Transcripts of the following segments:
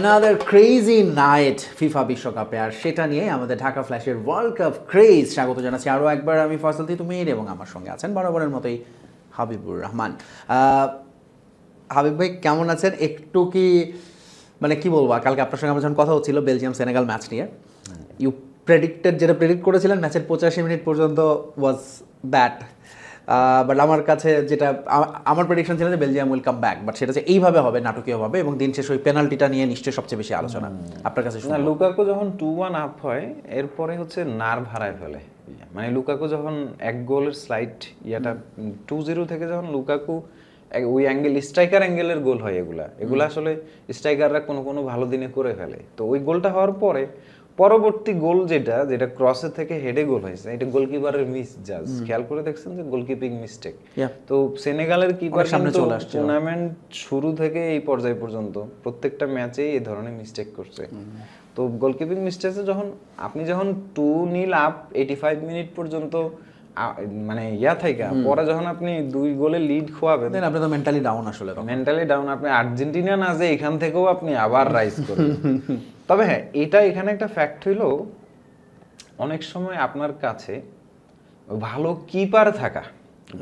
Another crazy night FIFA বিশ্বকাপে, আর সেটা নিয়ে আমাদের ঢাকা ফ্ল্যাশের ওয়ার্ল্ড কাপ ক্রেজ স্বাগত জানাচ্ছি আরও একবার। আমি ফয়সাল তিতুমির এবং আমার সঙ্গে আছেন বরাবরের মতোই হাবিবুর রহমান। হাবিব ভাই কেমন আছেন? একটু কি মানে কি বলবো, কালকে আপনার সঙ্গে আমার যখন কথা হচ্ছিল বেলজিয়াম সেনেগাল ম্যাচ নিয়ে, ইউ যেটা প্রেডিক্ট করেছিলেন ম্যাচের 85 মিনিট পর্যন্ত ওয়াজ দ্যাট, বাট আমার কাছে যেটা আমার প্রেডিকশন ছিল যে Belgium will come back, but সেটা যে এইভাবে হবে, নাটকীয়ভাবে, এবং দিন শেষ ওই পেনাল্টিটা নিয়ে নিশ্চয়ই সবচেয়ে বেশি আলোচনা আপনার কাছে। না, লুকাকু যখন 2-1 আপ হয় এরপরে হচ্ছে নার্ভ হারায় ফেলে। মানে লুকাকু যখন এক গোলের স্লাইড 2-0 থেকে যখন লুকাকু ওই অ্যাঙ্গেল, স্ট্রাইকার অ্যাঙ্গেলের গোল হয়, এগুলা আসলে স্ট্রাইকাররা কোনো ভালো দিনে করে ফেলে। তো ওই গোলটা হওয়ার পরে পরবর্তী গোল যেটা ক্রসের থেকে হেডে গোল হয়েছে, এটা গোলকিপারের মিস জাজ, খেয়াল করে দেখছেন যে গোলকিপিং মিস্টেক। তো সেনেগালের কিপার কিন্তু টুর্নামেন্ট শুরু থেকে এই পর্যায় পর্যন্ত প্রত্যেকটা ম্যাচেই এই ধরনের মিস্টেক করছে। তো গোলকিপিং মিস্টেকে আপনি যখন 2-0 আপ 85 মিনিট পর্যন্ত মানে থাইকা পরে যখন আপনি 2 গোলে লিড খোয়াবেন, আপনি তো মেন্টালি ডাউন। আসলে মেন্টালি ডাউন, আপনি আর্জেন্টিনা না যে এখান থেকেও আপনি আবার রাইজ করবেন। তবে হ্যাঁ, এখানে একটা ফ্যাক্ট হইলো, অনেক সময় আপনার কাছে ভালো কিপার থাকা,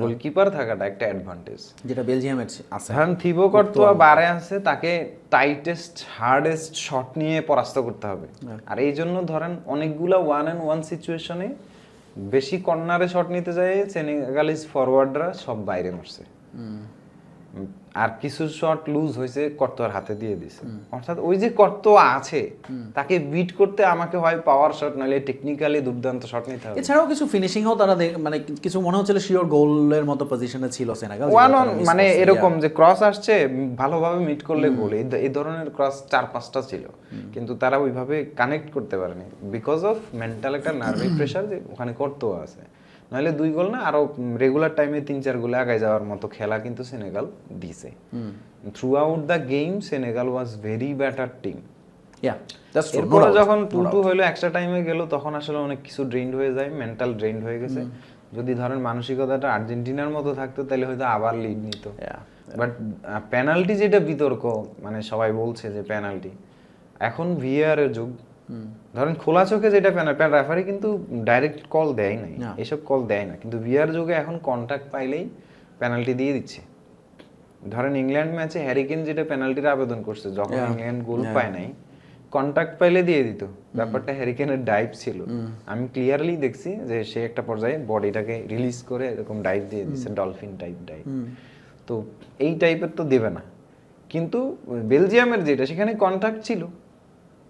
গোলকিপার থাকাটা একটা অ্যাডভান্টেজ, যেটা বেলজিয়ামের আছে। ধরেন থিবো কর্তোয়া বারে আছে, তাকে টাইটেস্ট হার্ডেস্ট শট নিয়ে পরাস্ত করতে হবে। আর এই জন্য ধরেন অনেকগুলা 1-on-1 সিচুয়েশনে বেশি কর্নারে শট নিতে যায় সেনেগালিজ ফরওয়ার্ডরা সব বাইরে মারছে, আর কিছু শট লুজ হয়েছে কর্তোয়ার হাতে দিয়ে দিছে। অর্থাৎ ওই যে কর্তোয়া আছে, তাকে বিট করতে আমাকে হয় পাওয়ার শট, নাহলে টেকনিক্যালি দুর্দান্ত শট নিতে হবে। এছাড়াও কিছু ফিনিশিংও তারা মানে কিছু মনে হচ্ছিল শিওর গোলের মতো পজিশনে ছিল সেনেগাল। মানে এরকম যে ক্রস আসছে ভালোভাবে মিট করলে গোল, এই ধরনের ক্রস 4-5টা ছিল, কিন্তু তারা ওইভাবে কানেক্ট করতে পারেনি বিকজ অফ মেন্টাল একটা নার্ভাস প্রেসার যে ওখানে কর্তোয়া আছে। নাহলে 2 গোল না, আরো রেগুলার টাইমে 3-4 গোলে আগায় যাওয়ার মতো খেলা কিন্তু সেনেগাল দিছে। Through out the game Senegal was very better team. এরপরে যখন 2-2 হইলো, এক্সট্রা টাইমে গেল, তখন আসলে অনেক কিছু ড্রেইনড হয়ে যায়, মেন্টাল ড্রেইনড হয়ে গেছে। যদি ধরেন মানসিকতাটা আর্জেন্টিনার মতো থাকতো তাহলে হয়তো আবার লিড নিত। বাট পেনাল্টি যেটা বিতর্ক, মানে সবাই বলছে যে পেনাল্টি, এখন ভিএআর এর যুগ, ধরেন খোলা চোখে যেটা রেফারি কিন্তু ডাইরেক্ট কল দেয় নাই, এসব কল দেয় না, কিন্তু ভিআর যুগে এখন কন্টাক্ট পাইলেই পেনাল্টি দিয়ে দিচ্ছে। ধরেন ইংল্যান্ড ম্যাচে হ্যারি কেন যেটা পেনাল্টির আবেদন করছে, যখন ইংল্যান্ড গোল পায় নাই, কন্টাক্ট পাইলে দিয়ে দিত। ব্যাপারটা হ্যারি কেনের ডাইভ ছিল, আমি ক্লিয়ারলি দেখছি যে সে একটা পর্যায়ে বডিটাকে রিলিজ করে এরকম ডাইভ দিয়ে দিচ্ছে, ডলফিন টাইপ ডাইভ। তো এই টাইপের তো দেবে না, কিন্তু বেলজিয়ামের যেটা, সেখানে কন্টাক্ট ছিল,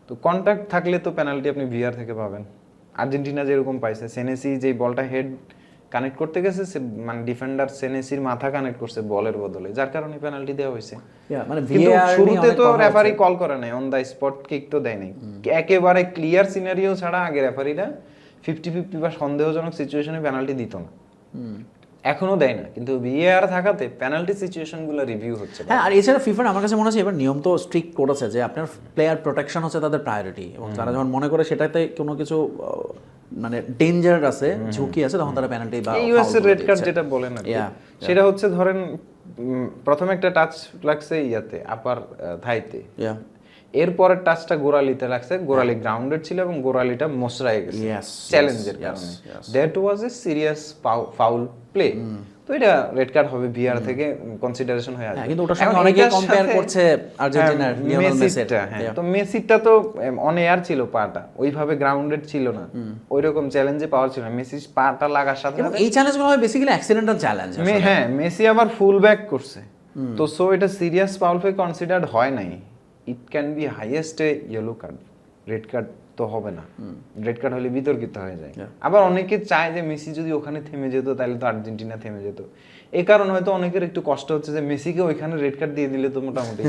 তো কন্টাক্ট থাকলে তো পেনাল্টি আপনি ভিআর থেকে পাবেন। আর্জেন্টিনা যেরকম পাইছে, সেনেসি যে বলটা হেড কানেক্ট করতে গেছে, মানে ডিফেন্ডার সেনেসির মাথা কানেক্ট করছে বলের বদলে, যার কারণে পেনাল্টি দেওয়া হয়েছে। কিন্তু শুরুতে তো রেফারি কল করে নাই, অন দা স্পট কিক তো দেয় নাই, একেবারে ক্লিয়ার সিনারিও ছাড়া আগে রেফারিরা 50-50 বা সন্দেহজনক সিচুয়েশনে পেনাল্টি দিত না, এখনো দেয় না, কিন্তু ভিএআর থাকাতে পেনাল্টি সিচুয়েশনগুলো রিভিউ হচ্ছে। হ্যাঁ, আর এছাড়া ফিফার আমার কাছে মনে হচ্ছে এবার নিয়ম তো স্ট্রিক্ট করেছে যে আপনার প্লেয়ার প্রোটেকশন হচ্ছে তাদের প্রায়োরিটি, এবং তারা যখন মনে করে সেটাতে কোনো কিছু মানে ডেঞ্জার আছে, ঝুঁকি আছে, তখন তারা পেনাল্টি বা ইউএস এর রেড কার্ড যেটা বলেন আর সেটা হচ্ছে, ধরেন প্রথমে একটা টাচ লাগছে আপার থাইতে, এরপরের টাচটা গোড়ালিতে লাগছে, গোড়ালি গ্রাউন্ডেড ছিল এবং গোড়ালিটা মশরায় গেছে চ্যালেঞ্জের কারণে, that was a serious foul play. তো এটা রেড কার্ড হবে, ভিআর থেকে কনসিডারেশন হয়ে আসবে। কিন্তু ওটার সঙ্গে অনেকে কম্পেয়ার করছে আর্জেন্টিনার লিওনেল মেসিটা। হ্যাঁ, তো মেসিটা তো অন এয়ার ছিল, পাটা ওইভাবে গ্রাউন্ডেড ছিল না, ওইরকম চ্যালেঞ্জে পাওয়ার ছিল না। মেসি পাটা লাগার সাথে সাথে এই চ্যালেঞ্জগুলো হয় বেসিক্যালি অ্যাক্সিডেন্টাল চ্যালেঞ্জ। হ্যাঁ, মেসি আবার ফুল ব্যাক করছে, তো সো এটা সিরিয়াস ফাউল প্লে কনসিডারড হয় নাই। It can be highest A yellow card, red card তো হবে না। রেড কার্ড হলে বিতর্কিত হয়ে যায়। আবার অনেকে চায় যে মেসি যদি ওখানে থেমে যেত তাহলে তো আর্জেন্টিনা থেমে যেত। এই কারণে হয়তো অনেকের একটু কষ্ট হচ্ছে যে মেসিকে ওইখানে রেড কার্ড দিয়ে দিলে তো মোটামুটি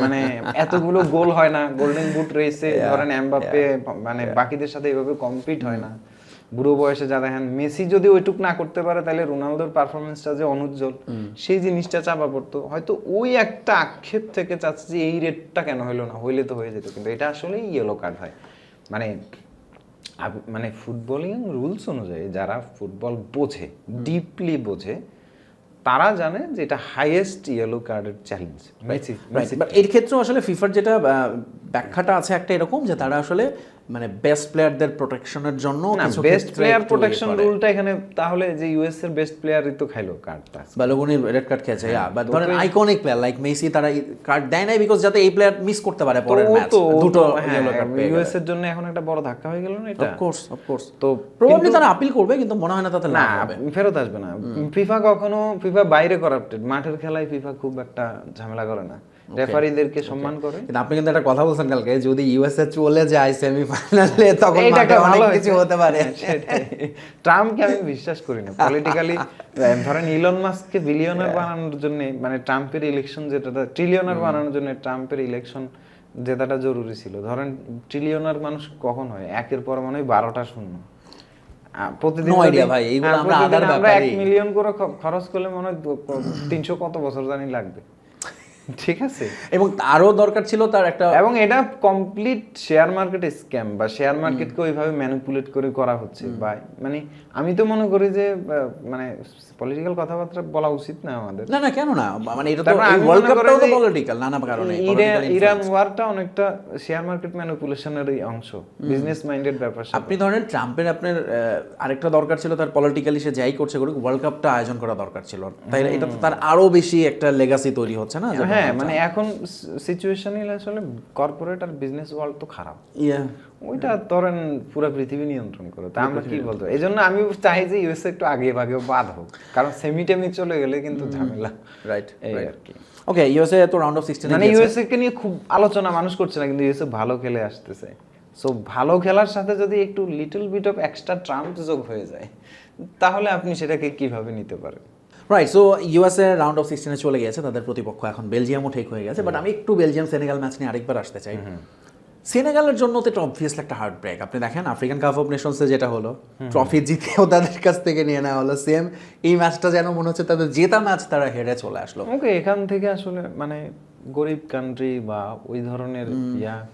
মানে এতগুলো গোল হয় না, গোল্ডেন বুট রেসে ধরেন এমবাপ্পে মানে বাকিদের সাথে এভাবে কম্পিট হয় না, বুড়ো বয়সে যা দেখেন। মেসি যদি ওইটুক না করতে পারে তাহলে রোনালদোর পারফরমেন্সটা যে অনুজ্জ্বল, সেই জিনিসটা চাপা পড়তো। হয়তো ওই একটা আক্ষেপ থেকে চাচ্ছে যে এই রেডটা কেন হলো না, হইলে তো হয়ে যেত, কিন্তু এটা আসলেই ইয়েলো কার্ড হয়। মানে ফুটবলিং রুলস অনুযায়ী যারা ফুটবল বোঝে, ডিপলি বোঝে, তারা জানে যে এটা হাইয়েস্ট ইয়েলো কার্ডের চ্যালেঞ্জ। এর ক্ষেত্রে আসলে ফিফার যেটা ব্যাখ্যাটা আছে একটা এরকম যে তারা আসলে মানে বেস্ট প্লেয়ারদের প্রোটেকশনের জন্য না, কিছু বেস্ট ক্ষেত্রে প্লেয়ার একটু প্রোটেকশন ইয়ে করে। রুলটা এখানে তাহলে যে ইউএস এর বেস্ট প্লেয়ারই তো খাইলো কার্ডটা। বালোগুনি রেড কার্ড খেয়েছে, বাট তো ধরেন তো- আইকনিক প্লেয়ার লাইক মেসি তারা কার্ড দেয় নাই বিকজ যাতে এই প্লেয়ার মিস করতে পারে তো পরের ও ম্যাচ, তো দুটো হ্যাঁ, ইয়েলো কার্ড পেয়ে ইউএস এর জন্য এখন একটা বড় ধাক্কা হয়ে গেল না এটা। অফকোর্স তো প্রবাবলি তারা আপিল করবে, কিন্তু মনে হয় না তাতে না, লাভ হবে। ফেরত আসবে না। ফিফা কখনো ফিফা বাইরে করাপ্টেড, মাঠের খেলায় ফিফা খুব একটা ঝামেলা করে না, রেফারিদেরকে সম্মান করে। কিন্তু আপনি কিন্তু একটা কথা বলছেন কালকে, যদি ইউএসএ চলে যায় সেমিফাইনালে তখন এইটা মাঠে একটা ভালো অনেক কিছু হয়েছে। হতে পারে। হ্যাঁ, সেটাই। ট্রাম্পকে আমি বিশ্বাস করি না পলিটিক্যালি। ধরেন ইলন মাস্ককে বিলিয়নার বানানোর জন্য, মানে ট্রাম্পের ইলেকশন যেটা ট্রিলিয়নার বানানোর জন্য ট্রাম্পের ইলেকশন জেতাটা জরুরি ছিল। ধরেন ট্রিলিয়নার মানুষ কখন হয়, একের পর মনে হয় 12টা শূন্য। প্রতিদিন No যদি- idea ভাই, এইগুলো হ্যাঁ, আমরা প্রতিদিন আদার আমরা 1 ব্যাপারই। মিলিয়ন করে খরচ করলে মনে হয় 300 কত বছর জানি লাগবে। ঠিক আছে, এবং আরো দরকার ছিল তার একটা, এবং এটা কমপ্লিট শেয়ার মার্কেট স্ক্যাম, বা শেয়ার মার্কেটকে ওইভাবে ম্যানিপুলেট করে করা হচ্ছে। বা মানে আমি তো মনে করি যে মানে পলিটিক্যাল কথাবার্তা বলা উচিত না আমাদের। না না কেন না, মানে এটা তো তারপর আমি ওয়ার্ল্ড মনে করি কাপটাও তো যে পলিটিক্যাল, নানা কারণে ইরান ওয়ারটা অনেকটা শেয়ার মার্কেট ম্যানিপুলেশনেরই অংশ, বিজনেস মাইন্ডেড ব্যাপার। আপনি ধরেন ট্রাম্পের আপনার আরেকটা দরকার ছিল তার পলিটিক্যালি সে যাই করছে করুক, ওয়ার্ল্ড কাপটা আয়োজন করা দরকার ছিল, তাই এটা তো তার আরো বেশি একটা লেগাসি তৈরি হচ্ছে না। হ্যাঁ, মানে এখন সিচুয়েশনই আসলে কর্পোরেট আর বিজনেস ওয়ার্ল্ড তো খারাপ। ইয়া ওইটা ধরেন পুরো পৃথিবী নিয়ন্ত্রণ করে, তা আমরা কি বলতো। এই জন্য আমি চাই যে ইউএসএ একটু আগে ভাগে বাদ হোক, কারণ সেমিটেমি চলে গেলে কিন্তু ঝামেলা। রাইট এই আর কি। ওকে, ইউএসএ তো রাউন্ড অফ 16 মানে ইউএসএ কে নিয়ে খুব আলোচনা মানুষ করছে না, কিন্তু ইউএসএ ভালো খেলে আসতেছে। সো ভালো খেলার সাথে যদি একটু little bit of extra trump যোগ হয়ে যায়, তাহলে আপনি সেটাকে কিভাবে নিতে পারেন। Right. So USA round of 16 চলে গেছে, তাদের প্রতিপক্ষ এখন বেলজিয়ামও ঠিক হয়ে গেছে। বাট আমি একটু বেলজিয়াম সেনেগাল ম্যাচ নিয়ে আরেকবার আসতে চাই। সেনেগালের জন্য তো এটা অবভিয়াসলি একটা হার্ট ব্রেক। আপনি দেখেন আফ্রিকান কাপ অফ নেশনসে যেটা হলো, ট্রফি জিতেও তাদের কাছ থেকে নিয়ে নেওয়া হলো, সেম এই ম্যাচটা যেন মনে হচ্ছে তাদের জেতা ম্যাচ তারা হেরে চলে আসলো। ওকে, এখান থেকে আসলে মানে গরিব কান্ট্রি বা ওই ধরনের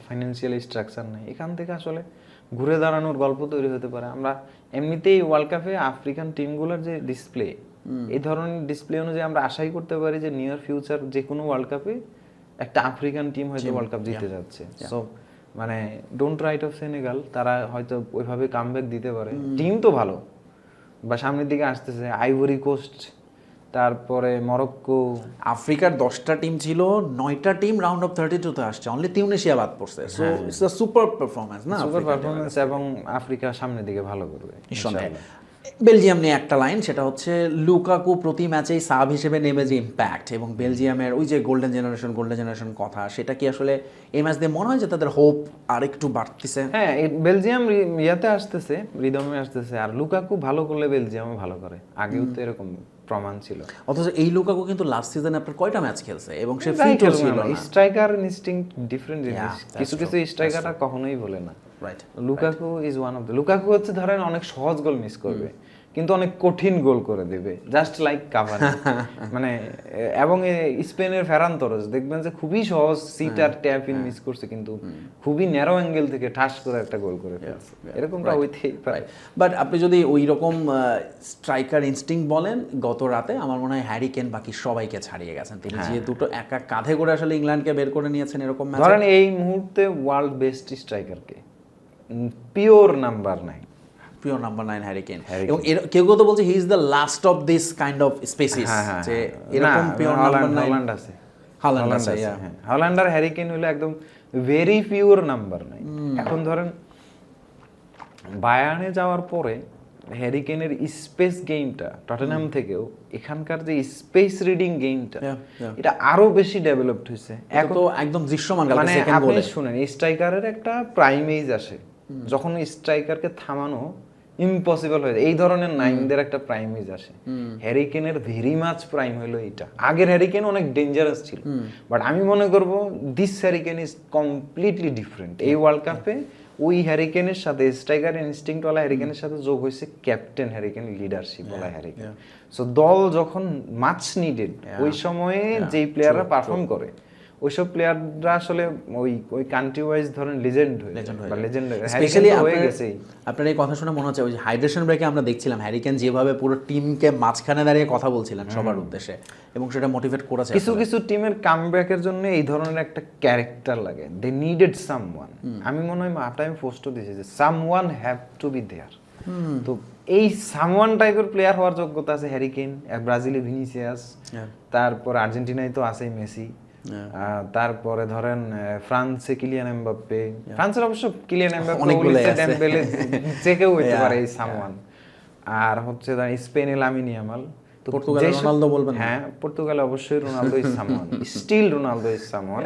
ফাইন্যান্সিয়াল স্ট্রাকচার নেই, এখান থেকে আসলে ঘুরে দাঁড়ানোর গল্প তৈরি হতে পারে। আমরা এমনিতেই ওয়ার্ল্ড কাপে আফ্রিকান টিমগুলোর যে ডিসপ্লে, এই ধরনের ডিসপ্লে অনুযায়ী আমরা আশাই করতে পারি যে নিয়ার ফিউচার যে কোনো ওয়ার্ল্ড কাপে একটা আফ্রিকান টিম হয়তো ওয়ার্ল্ড কাপ জিতে যাচ্ছে। সো মানে ডোন্ট রাইট অফ সেনেগাল, তারা হয়তো ওইভাবে কামব্যাক দিতে পারে। টিম তো ভালো, বা সামনের দিকে আসতেছে আইভরি কোস্ট, তারপরে মরক্কো। আফ্রিকার 10টা টিম ছিল, 9টা টিম রাউন্ড অফ 32 তে আসছে, অনলি তিউনিসিয়া বাদ পড়ছে। So it's a super performance না, সুপার পারফরম্যান্স, এবং আফ্রিকা সামনের দিকে ভালো করবে নিঃসন্দেহে। বেলজিয়াম নিয়ে একটা লাইন, সেটা হচ্ছে লুকাকু প্রতি ম্যাচেই সাব হিসেবে নেমে যে ইম্প্যাক্ট, এবং বেলজিয়ামের ওই যে গোল্ডেন জেনারেশন কথা, সেটা কি আসলে এই ম্যাচ দিয়ে মনে হয় যে তাদের হোপ আর একটু বাড়তেছে? হ্যাঁ, বেলজিয়াম ইয়াতে আসতেছে, রিদমে আসতেছে, আর লুকাকু ভালো করলে বেলজিয়ামও ভালো করে, আগেও তো এরকম প্রমাণ ছিল। অথচ এই লুকাকু কিন্তু লাস্ট সিজনে আপনার কয়টা ম্যাচ খেলছে এবং সে ফিটও ছিল না। স্ট্রাইকার ইনস্টিংক্ট ডিফারেন্ট জিনিস, Yeah, কিছু কিছু স্ট্রাইকাররা কখনোই বলে না। Right. Lukaku is one of the, Lukaku হচ্ছে ধরেন অনেক সহজ গোল মিস করবে, কিন্তু অনেক কঠিন গোল করে দেবে, জাস্ট লাইক কাভানি। মানে এবং স্পেনের ফেরান তোরেস দেখবেন যে খুবই সহজ সিট আর ট্যাপ ইন মিস করছে, কিন্তু খুবই ন্যারো অ্যাঙ্গেল থেকে ঠাস করে একটা গোল করে ফেলছে। এরকমটা হইতেই পারে। বাট আপনি যদি ওই রকম স্ট্রাইকার ইনস্টিংক্ট বলেন, গত রাতে আমার মনে হয় হ্যারি কেন বাকি সবাইকে ছাড়িয়ে গেছেন তিনি, যে দুটো একা কাঁধে করে আসলে ইংল্যান্ডকে বের করে নিয়েছেন এরকম ম্যাচ। ধরেন এই মুহূর্তে ওয়ার্ল্ড বেস্ট স্ট্রাইকারকে pure number 9, pure number 9 Harry Kane, এবং কেউ কেউ তো বলছে he is the last of this kind of species, যে এরকম পিওর নাম্বার 9 হল্যান্ড আছে, হল্যান্ড আছে। হ্যাঁ, হল্যান্ড আর হ্যারি কেন হলো একদম ভেরি পিওর নাম্বার 9। এখন ধরেন বায়ার্নে যাওয়ার পরে হ্যারি কেনের স্পেস গেমটা টটেনহাম থেকেও, এখানকার যে স্পেস রিডিং গেমটা, এটা আরো বেশি ডেভেলপড হয়েছে। এখন তো একদম দৃশ্যমান গেল মানে সেকেন্ড আপনি গোলে। শুনেন, স্ট্রাইকারের একটা প্রাইম এজ আসে যখন স্ট্রাইকারকে থামানো ইম্পসিবল হয়ে যায়, এই ধরনের নাইনদের একটা প্রাইম এজ আসে। হ্যারি কেনের ভেরি মাচ প্রাইম হলো এটা। আগের হ্যারি কেন অনেক ডেঞ্জারাস ছিল, বাট আমি মনে করব this Harry Kane is completely different. এই ওয়ার্ল্ড কাপে ওই হ্যারিকেনের সাথে স্ট্রাইকার ইনস্টিংক্ট ওয়ালা হ্যারিকেনের সাথে যোগ হয়েছে ক্যাপ্টেন হ্যারিকেন, লিডারশিপ ওয়ালা হ্যারিকেন। সো দল যখন মাচ নিডেড, ওই সময়ে যেই প্লেয়াররা পারফর্ম করে, ওইসব প্লেয়াররা আসলে ওই কান্ট্রি ওয়াইজ ধরেন লিজেন্ড হয়ে বা লেজেন্ড স্পেশালি হয়ে গেছে। আপনার এই কথা শুনে মনে হচ্ছে ওই যে হাইড্রেশন ব্রেকে আমরা দেখছিলাম হ্যারি কেন যেভাবে পুরো টিমকে মাঝখানে দাঁড়িয়ে কথা বলছিলেন সবার উদ্দেশ্যে, এবং সেটা মোটিভেট করেছে। কিছু কিছু টিমের কামব্যাকের জন্য এই ধরনের একটা ক্যারেক্টার লাগে, দে নিডেড সামওয়ান। আমি মনে হয় হাফ টাইম পোস্টও দিয়েছি যে someone have to be there. তো এই সামওয়ান টাইপের প্লেয়ার হওয়ার যোগ্যতা আছে হ্যারি কেইন, ব্রাজিলে ভিনিসিয়াস, তারপর আর্জেন্টিনায় তো আছেই মেসি, তারপরে ধরেন ফ্রান্সে কিলিয়ান এমবাপ্পে, ফ্রান্সের অবশ্য কিলিয়ান এমবাপ্পে, ডেম্বেলে যে কেউ হইতে পারে এই সামওয়ান। আর হচ্ছে স্পেনে লামিন ইয়ামাল, পর্তুগালে রোনালদো বলবেন? হ্যাঁ, পর্তুগালে অবশ্যই Ronaldo is someone, still Ronaldo is someone.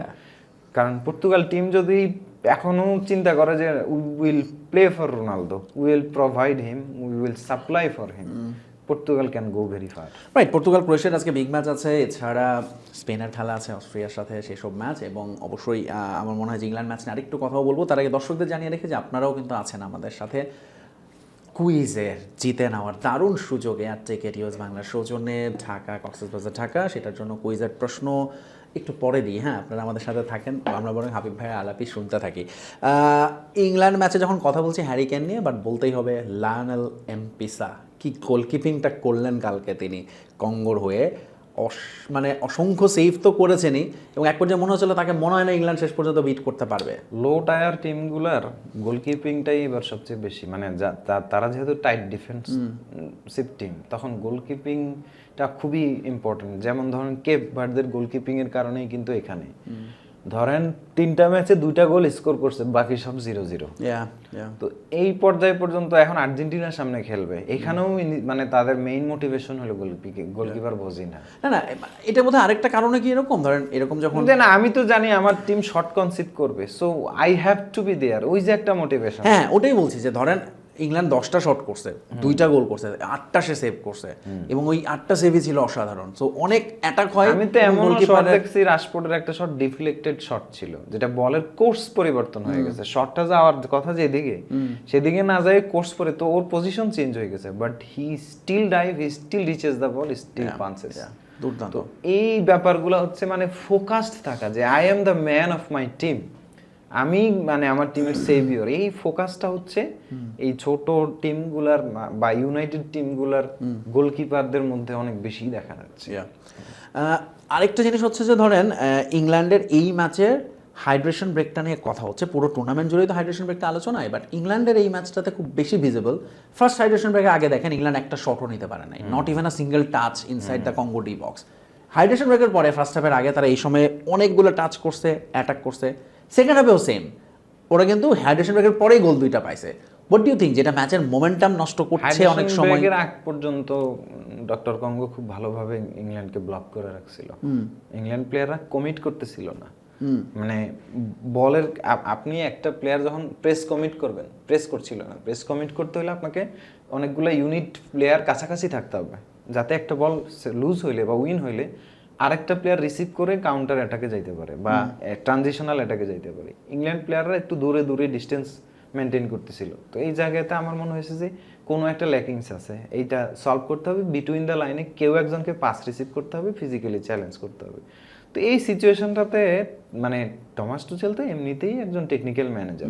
কারণ পর্তুগাল টিম যদি এখনো চিন্তা করে যে we will play for Ronaldo, we will provide him, we will supply for him, Portugal can go very far. Right, Portugal ক্রোয়েশিয়ার আজকে বিগ ম্যাচ আছে, এছাড়া স্পেনের খেলা আছে অস্ট্রিয়ার সাথে, সেসব ম্যাচ, এবং অবশ্যই আমার মনে হয় যে ইংল্যান্ড ম্যাচ নিয়ে আরেকটু কথাও বলবো। তার আগে দর্শকদের জানিয়ে রেখে যে আপনারাও কিন্তু আছেন আমাদের সাথে কুইজের জিতে নেওয়ার দারুণ সুযোগে আর টিকেট ইউএস বাংলার সৌজন্যে ঢাকা কক্সবাজার ঢাকা। সেটার জন্য কুইজের প্রশ্ন একটু পরে দিই, হ্যাঁ আপনারা আমাদের সাথে থাকেন, আমরা বরং হাবিব ভাইয়ের আলাপি শুনতে থাকি। ইংল্যান্ড ম্যাচে যখন কথা বলছি হ্যারি কেন নিয়ে, বাট বলতেই হবে লায়নেল এমপিসা, কি গোলকিপিংটা করলেন কালকে তিনি কঙ্গোর হয়ে। মানে অসংখ্য সেভ তো করেছেনই, এবং এক পর্যায়ে মনে হচ্ছিল তাকে মনে হয় না ইংল্যান্ড শেষ পর্যন্ত বিট করতে পারবে। লো টায়ার টিমগুলার গোলকিপিংটাই এবার সবচেয়ে বেশি, মানে তারা যেহেতু টাইট ডিফেন্সিভ টিম, তখন গোলকিপিংটা খুবই ইম্পর্টেন্ট। যেমন ধরেন কেপ ভার্দের গোলকিপিং এর কারণেই কিন্তু এখানে ধরেন 3টা ম্যাচে 2টা গোল স্কোর করছে, বাকি সব 0-0। তো এই পর্যায় পর্যন্ত এখন আর্জেন্টিনার সামনে খেলবে, এখানেও মানে তাদের মেইন মোটিভেশন হলো গোলকিপার বোঝি না। না, এটা বোধহয় আরেকটা কারণে কি এরকম ধরেন এরকম যখন না, আমি তো জানি আমার টিম শর্ট কনসিড করবে, so I have to be there, ওই যে একটা মোটিভেশন। হ্যাঁ, ওটাই বলছি যে ধরেন ইংল্যান্ড 10টা শট করছে, 2টা গোল করছে, 8টা সে সেভ করছে, এবং ওই 8টা সেভই ছিল অসাধারণ। সো অনেক অ্যাটাক হয়। আমি তো এমন শট দেখছি, রাশফোর্ডের একটা শট ডিফ্লেক্টেড শট ছিল, যেটা বলের কোর্স পরিবর্তন হয়ে গেছে, শটটা যাওয়ার কথা যেদিকে সেদিকে না যায় কোর্স পরে, তো ওর পজিশন চেঞ্জ হয়ে গেছে, but he still dive, he still reaches the ball, still punches. দুর্দান্ত। এই ব্যাপারগুলো হচ্ছে মানে ফোকাসড থাকা, যে I am the man of my team, আমি মানে আমার টিমের সেভিয়র। এই ফোকাসটা হচ্ছে এই ছোট টিমগুলার বা ইউনাইটেড টিমগুলার গোলকিপারদের মধ্যে অনেক বেশি দেখা যাচ্ছে। আরেকটা জিনিস হচ্ছে যে ধরেন ইংল্যান্ডের এই ম্যাচের হাইড্রেশন ব্রেকটা নিয়ে কথা হচ্ছে, পুরো টুর্নামেন্ট জুড়েই তো হাইড্রেশন ব্রেকটা আলোচনায়, বাট ইংল্যান্ডের এই ম্যাচটাতে খুব বেশি ভিজিবল। ফার্স্ট হাইড্রেশন ব্রেকে আগে দেখেন ইংল্যান্ড একটা শটও নিতে পারে নাই, not even a single touch inside the Congo D box. Hydration ব্রেকের পরে ফার্স্ট হাফের আগে তারা এই সময় অনেকগুলো টাচ করছে, অ্যাটাক করছে, সেকেন্ড হাফেও সেম, ওরা কিন্তু হাইড্রেশন ব্রেকের পরেই গোল 2টা পাইছে। হোয়াট ডু ইউ থিঙ্ক, যেটা ম্যাচের মোমেন্টাম নষ্ট করছে অনেক সময়? আগ পর্যন্ত ডক্টর কঙ্গো খুব ভালোভাবে ইংল্যান্ডকে ব্লক করে রাখছিল, ইংল্যান্ড প্লেয়াররা কমিট করতেছিল না। মানে বলের আপনি একটা প্লেয়ার যখন প্রেস কমিট করবেন, প্রেস করছিল না, প্রেস কমিট করতে হলে আপনাকে অনেকগুলো ইউনিট প্লেয়ার কাছাকাছি থাকতে হবে, যাতে একটা বল লুজ হইলে বা উইন হইলে আরেকটা প্লেয়ার রিসিভ করে কাউন্টার অ্যাটাকে যাইতে পারে বা ট্রানজিশনাল অ্যাটাকে যাইতে পারে। ইংল্যান্ড প্লেয়াররা একটু দূরে দূরে ডিস্টেন্স মেনটেন করতেছিল, তো এই জায়গাতে আমার মনে হয়েছে যে কোনো একটা ল্যাকিংস আছে, এইটা সলভ করতে হবে। বিটুইন দ্য লাইনে কেউ একজনকে পাস রিসিভ করতে হবে, ফিজিক্যালি চ্যালেঞ্জ করতে হবে। তো এই সিচুয়েশনটাতে মানে টমাস টুচেল তো এমনিতেই একজন টেকনিক্যাল ম্যানেজার,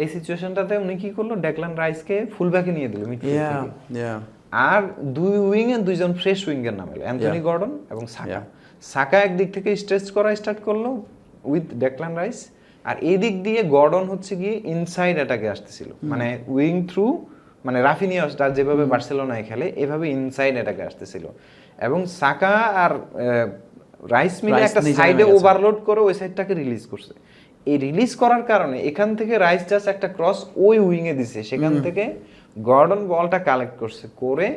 এই সিচুয়েশনটাতে উনি কি করলো, ডেকলান রাইসকে ফুলব্যাকে নিয়ে দিল মিডফিল্ড থেকে, আর 2 উইং-এ 2জন ফ্রেশ উইঙ্গের নাম এলো, অ্যান্থনি গর্ডন এবং সাকা। সাকা একদিক থেকে স্ট্রেচ করা স্টার্ট করলো উইথ ডেকলান রাইস, আর এই দিক দিয়ে গর্ডন হচ্ছে গিয়ে ইনসাইড অ্যাটাকে আসতেছিল, মানে উইং থ্রু, মানে রাফিনিয়া যেভাবে বার্সেলোনায় খেলে এভাবে ইনসাইড অ্যাটাকে আসতেছিল, এবং সাকা আর রাইস মিলে একটা সাইডে ওভারলোড করে ওই সাইডটাকে রিলিজ করছে। এই রিলিজ করার কারণে এখান থেকে রাইস জাস্ট একটা ক্রস ওই উইংয়ে দিছে, সেখান থেকে গর্ডন বলটা কালেক্ট করছে, করে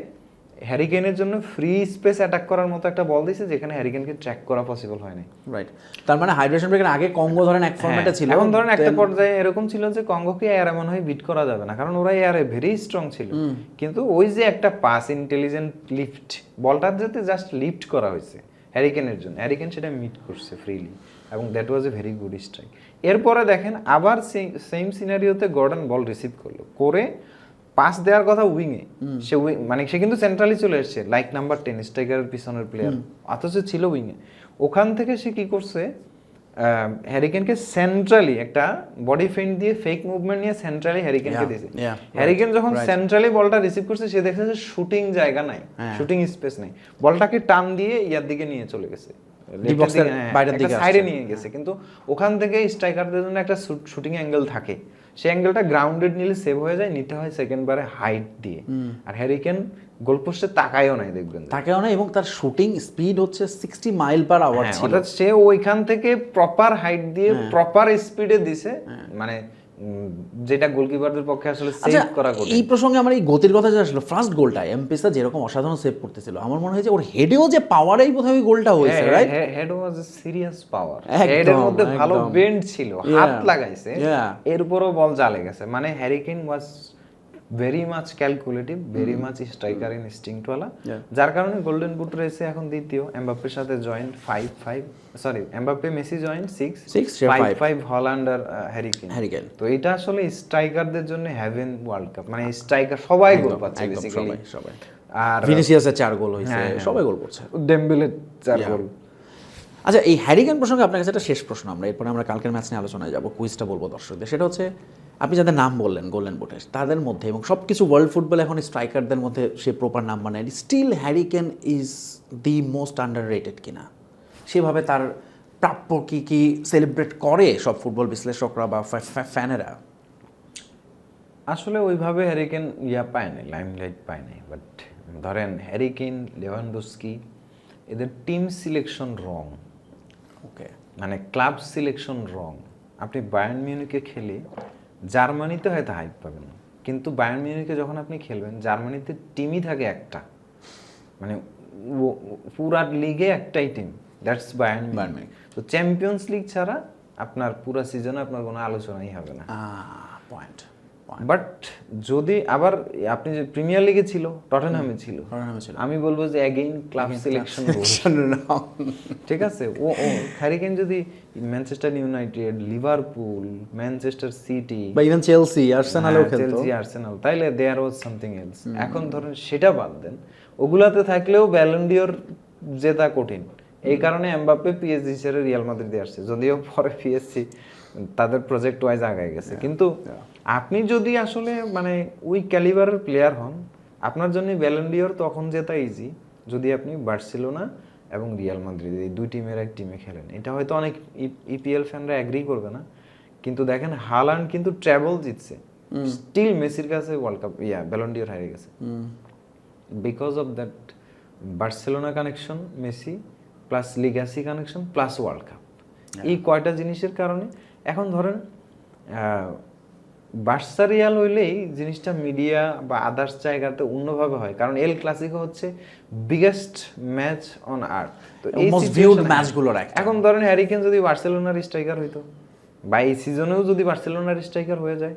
হ্যারিকেনের জন্য ফ্রি স্পেস অ্যাটাক করার মতো একটা বল দিয়েছে, যেখানে হ্যারিকেনকে ট্র্যাক করা পসিবল হয় না। রাইট, তার মানে হাইড্রেশন ব্রেকের আগে কঙ্গো ধরেন এক ফরম্যাটে ছিল, এখন ধরেন একটা পর্যায়ে এরকম ছিল যে কঙ্গোকে এয়ারে মনে হয় বিট করা যাবে না, কারণ ওরা এয়ারে ভেরি স্ট্রং ছিল, কিন্তু ওই যে একটা পাস ইন্টেলিজেন্ট লিফট, বলটা যাতে জাস্ট লিফট করা হয়েছে হ্যারিকেনের জন্য, হ্যারিকেন সেটা মিট করছে ফ্রিলি, এবং that was a very good strike. এরপরে দেখেন আবার সেম সিনারিওতে গর্ডন বল রিসিভ করলো, করে পাস দেওয়ার কথা উইংয়ে, সে মানে সে কিন্তু সেন্ট্রালি চলে এসেছে, লাইক নাম্বার 10 স্ট্রাইকারের পিছনের প্লেয়ার, অথচ ছিল উইংয়ে। ওখান থেকে সে কি করছে, হ্যারিকেনকে সেন্ট্রালি একটা বডি ফেইন্ট দিয়ে ফেক মুভমেন্ট নিয়ে সেন্ট্রালি হ্যারিকেনকে দিয়েছে। হ্যারিকেন যখন সেন্ট্রালি বলটা রিসিভ করছে সে দেখছে যে শুটিং জায়গা নাই, শুটিং স্পেস নাই, বলটাকে টান দিয়ে ইয়ার দিকে নিয়ে চলে গেছে, সাইডে নিয়ে গেছে, কিন্তু ওখান থেকে স্ট্রাইকারদের জন্য একটা শুটিং অ্যাঙ্গেল থাকে, সেই অ্যাঙ্গেলটা গ্রাউন্ডেড নিলে সেভ হয়ে যায়, নিতে হয় সেকেন্ড বারে হাইট দিয়ে। আর হ্যারিকেন গোলপোস্টে তাকায়ও নাই, দেখবেন তাকায়ও না, এবং তার শুটিং স্পিড হচ্ছে 60 মাইল পার আওয়ার ছিল। অর্থাৎ সে ওইখান থেকে প্রপার হাইট দিয়ে প্রপার স্পিডে দিছে, মানে যেটা গোলকিপারদের পক্ষে আসলে সেভ করা কঠিন। এই প্রসঙ্গে আমার এই গতির কথা যে আসলে ফার্স্ট গোলটা এমপিসা যেরকম অসাধারণ সেভ করতেছিল, আমার মনে হয় যে ওর হেডেও যে পাওয়ারেই বোধহয় গোলটা হয়েছে, right? Head was a serious power, হেডের মধ্যে ভালো বেন্ড ছিল, হাত লাগাইছে, এরপরও বল জালে গেছে। মানে hurricane was very much calculative, very much striker instinct ওয়ালা, যার কারণে গোল্ডেন বুট রেসে এখন দ্বিতীয়, এমবাপ্পের সাথে joint 5-5, sorry Mbappe Messi joint 6-5 Haaland আর হ্যারিকেন। তো এটা আসলে স্ট্রাইকারদের জন্য হেভেন ওয়ার্ল্ড কাপ, মানে স্ট্রাইকার সবাই গোল পাচ্ছে বেসিক্যালি, সবাই। আর ভিনিসিয়াসের 4 গোল হইছে, সবাই গোল করছে, ডেম্বেলের 4 গোল। আচ্ছা, এই হ্যারিকেন প্রসঙ্গে আপনার কাছে একটা শেষ প্রশ্ন, আমরা এরপরে আমরা কালকের ম্যাচ নিয়ে আলোচনায় যাব, কুইজটা বলবো দর্শকদের। সেটা হচ্ছে, আপনি যাদের নাম বললেন গোল্ডেন বুটের, তাদের মধ্যে এবং সব কিছু ওয়ার্ল্ড ফুটবল এখন স্ট্রাইকারদের মধ্যে সে প্রপার নাম বানায়, still Harry Kane is the most underrated কিনা? সেভাবে তার প্রাপ্য কি সেলিব্রেট করে সব ফুটবল বিশ্লেষকরা বা ফ্যানেরা? আসলে ওইভাবে হ্যারিকেন পায় নাই, লাইমলাইট পায় নাই। বাট ধরেন হ্যারিকেন, লেভানডস্কি, এদের টিম সিলেকশন রং, ওকে, মানে ক্লাব সিলেকশন রং। আপনি বায়ার্ন মিউনিখে খেলে জার্মানিতে হয়তো হাইপ পাবেন, কিন্তু বায়ার্ন মিউনিখে যখন আপনি খেলবেন, জার্মানিতে টিমই থাকে একটা, মানে পুরা লিগে একটাই টিম, দ্যাটস বায়ার্ন মিউনিখ। তো চ্যাম্পিয়ন্স লিগ ছাড়া আপনার পুরো সিজনে আপনার কোনো আলোচনাই হবে না। পয়েন্ট। বাট যদি আবার আপনি যে প্রিমিয়ার লিগে ছিল, টটেনহামে ছিল, আমি বলবো যে অ্যাগেইন ক্লাব সিলেকশন, ঠিক আছে? ও হ্যারিকেন যদি Manchester United, Liverpool, Manchester city বা ইভেন চেলসি, আর্সেনালও খেলতো, আর্সেনাল, তাইলে দেয়ার ওয়াজ সামথিং এলস। এখন ধরেন সেটা বাদ দেন, ওগুলাতে থাকলেও ব্যালন ডিওর জেতা কঠিন। এই কারণে এমবাপ্পে পিএসজি ছেড়ে রিয়াল মাদ্রিদে আসছে, যদিও পরে পিএসজি তাদের প্রজেক্ট ওয়াইজ আগায় গেছে। কিন্তু আপনি যদি আসলে মানে ওই ক্যালিবারের প্লেয়ার হন, আপনার জন্য ব্যালন ডিওর তখন জেতা ইজি যদি আপনি বার্সেলোনা এবং রিয়াল মাদ্রিদ এই দুই টিমের এক টিমে খেলেন। এটা হয়তো অনেক ইপিএল ফ্যানরা অ্যাগ্রি করবে না, কিন্তু দেখেন হালান্ড কিন্তু ট্র্যাবল জিতছে, স্টিল মেসির কাছে ওয়ার্ল্ড কাপ ব্যালন ডিওর হারিয়ে গেছে, because of that Barcelona connection Messi plus Legacy connection plus world cup, এই কয়টা জিনিসের কারণে। এখন ধরেন বার্সা রিয়াল হইলেই জিনিসটা মিডিয়া বা আদার্স জায়গাতে অন্যভাবে হয়, কারণ এল ক্লাসিকো হচ্ছে বিগেস্ট ম্যাচ অন আর্থ। তো এই ম্যাচগুলোর এখন ধরেন হ্যারিকেন যদি বার্সেলোনার স্ট্রাইকার হইতো, বা এই সিজনেও যদি বার্সেলোনার স্ট্রাইকার হয়ে যায়,